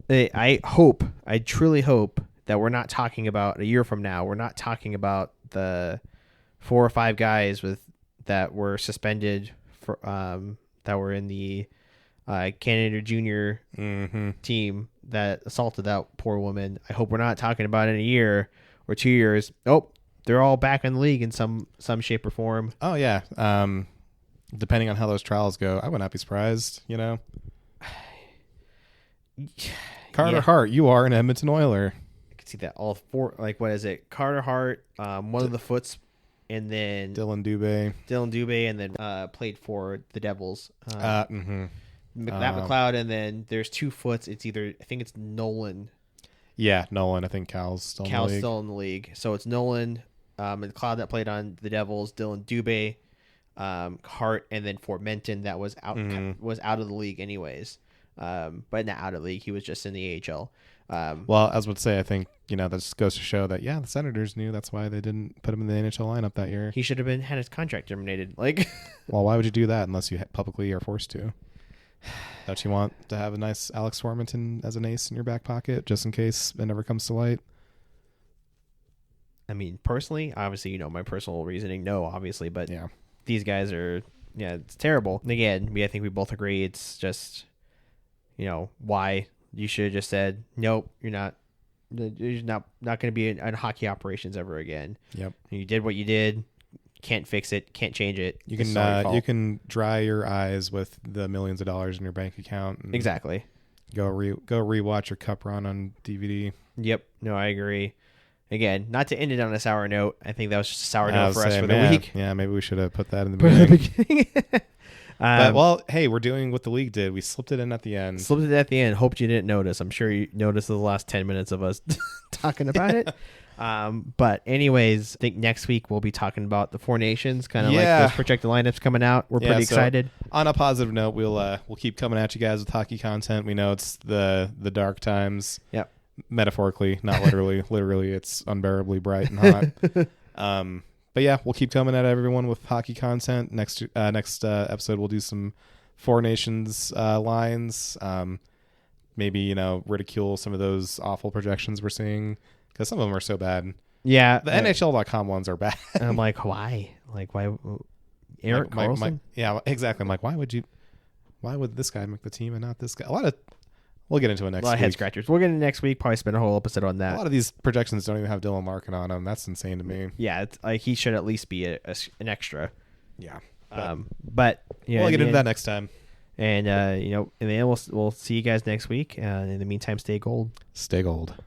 I truly hope that we're not talking about a year from now. We're not talking about the 4 or 5 guys that were suspended for that were in the Canada Junior team that assaulted that poor woman. I hope we're not talking about it in a year or 2 years. Oh, they're all back in the league in some shape or form. Oh yeah. Depending on how those trials go, I would not be surprised. Carter Hart, you are an Edmonton Oiler. I can see that all four. Like, what is it? Carter Hart, one of the Foots, and then Dylan Dubé, and then played for the Devils. Matt McLeod, and then there's 2 Foots. It's either, I think it's Nolan. Yeah, Nolan. I think Cal's still in the league. Still in the league. So it's Nolan, McLeod that played on the Devils, Dylan Dubé, Hart, and then Fort Menton that was out of the league anyways. But not out of the league. He was just in the AHL. Well, as I would say, I think, that just goes to show that, the Senators knew. That's why they didn't put him in the NHL lineup that year. He should have had his contract terminated. Well, why would you do that unless you publicly are forced to? Don't you want to have a nice Alex Formenton as an ace in your back pocket just in case it never comes to light? I mean, personally, obviously, my personal reasoning, no, obviously, but these guys are, it's terrible. And again, I think we both agree it's just, why you should have just said, nope, you're not going to be in hockey operations ever again. Yep. You did what you did. Can't fix it. Can't change it. You can dry your eyes with the millions of dollars in your bank account. And exactly. Go rewatch your Cup run on DVD. Yep. No, I agree. Again, not to end it on a sour note. I think that was just a sour note for us for the week. Yeah, maybe we should have put that in the beginning. But, hey, we're doing what the league did. We slipped it in at the end. Hoped you didn't notice. I'm sure you noticed the last 10 minutes of us talking about it. But anyways, I think next week we'll be talking about the Four Nations, kind of like those projected lineups coming out. We're pretty excited. On a positive note, we'll keep coming at you guys with hockey content. We know it's the dark times. Yep. Metaphorically, not literally. Literally, it's unbearably bright and hot. But yeah, we'll keep coming at everyone with hockey content. Next episode, we'll do some Four Nations lines. Maybe ridicule some of those awful projections we're seeing because some of them are so bad. Yeah, the NHL.com ones are bad. And I'm like, why? Why? Eric Carlson? Yeah, exactly. I'm like, why would this guy make the team and not this guy? We'll get into it next week. A lot of head scratchers. We'll get into next week. Probably spend a whole episode on that. A lot of these projections don't even have Dylan Larkin on them. That's insane to me. Yeah, it's like he should at least be an extra. Yeah. But we'll get into that next time. And and then we'll see you guys next week. In the meantime, stay gold. Stay gold.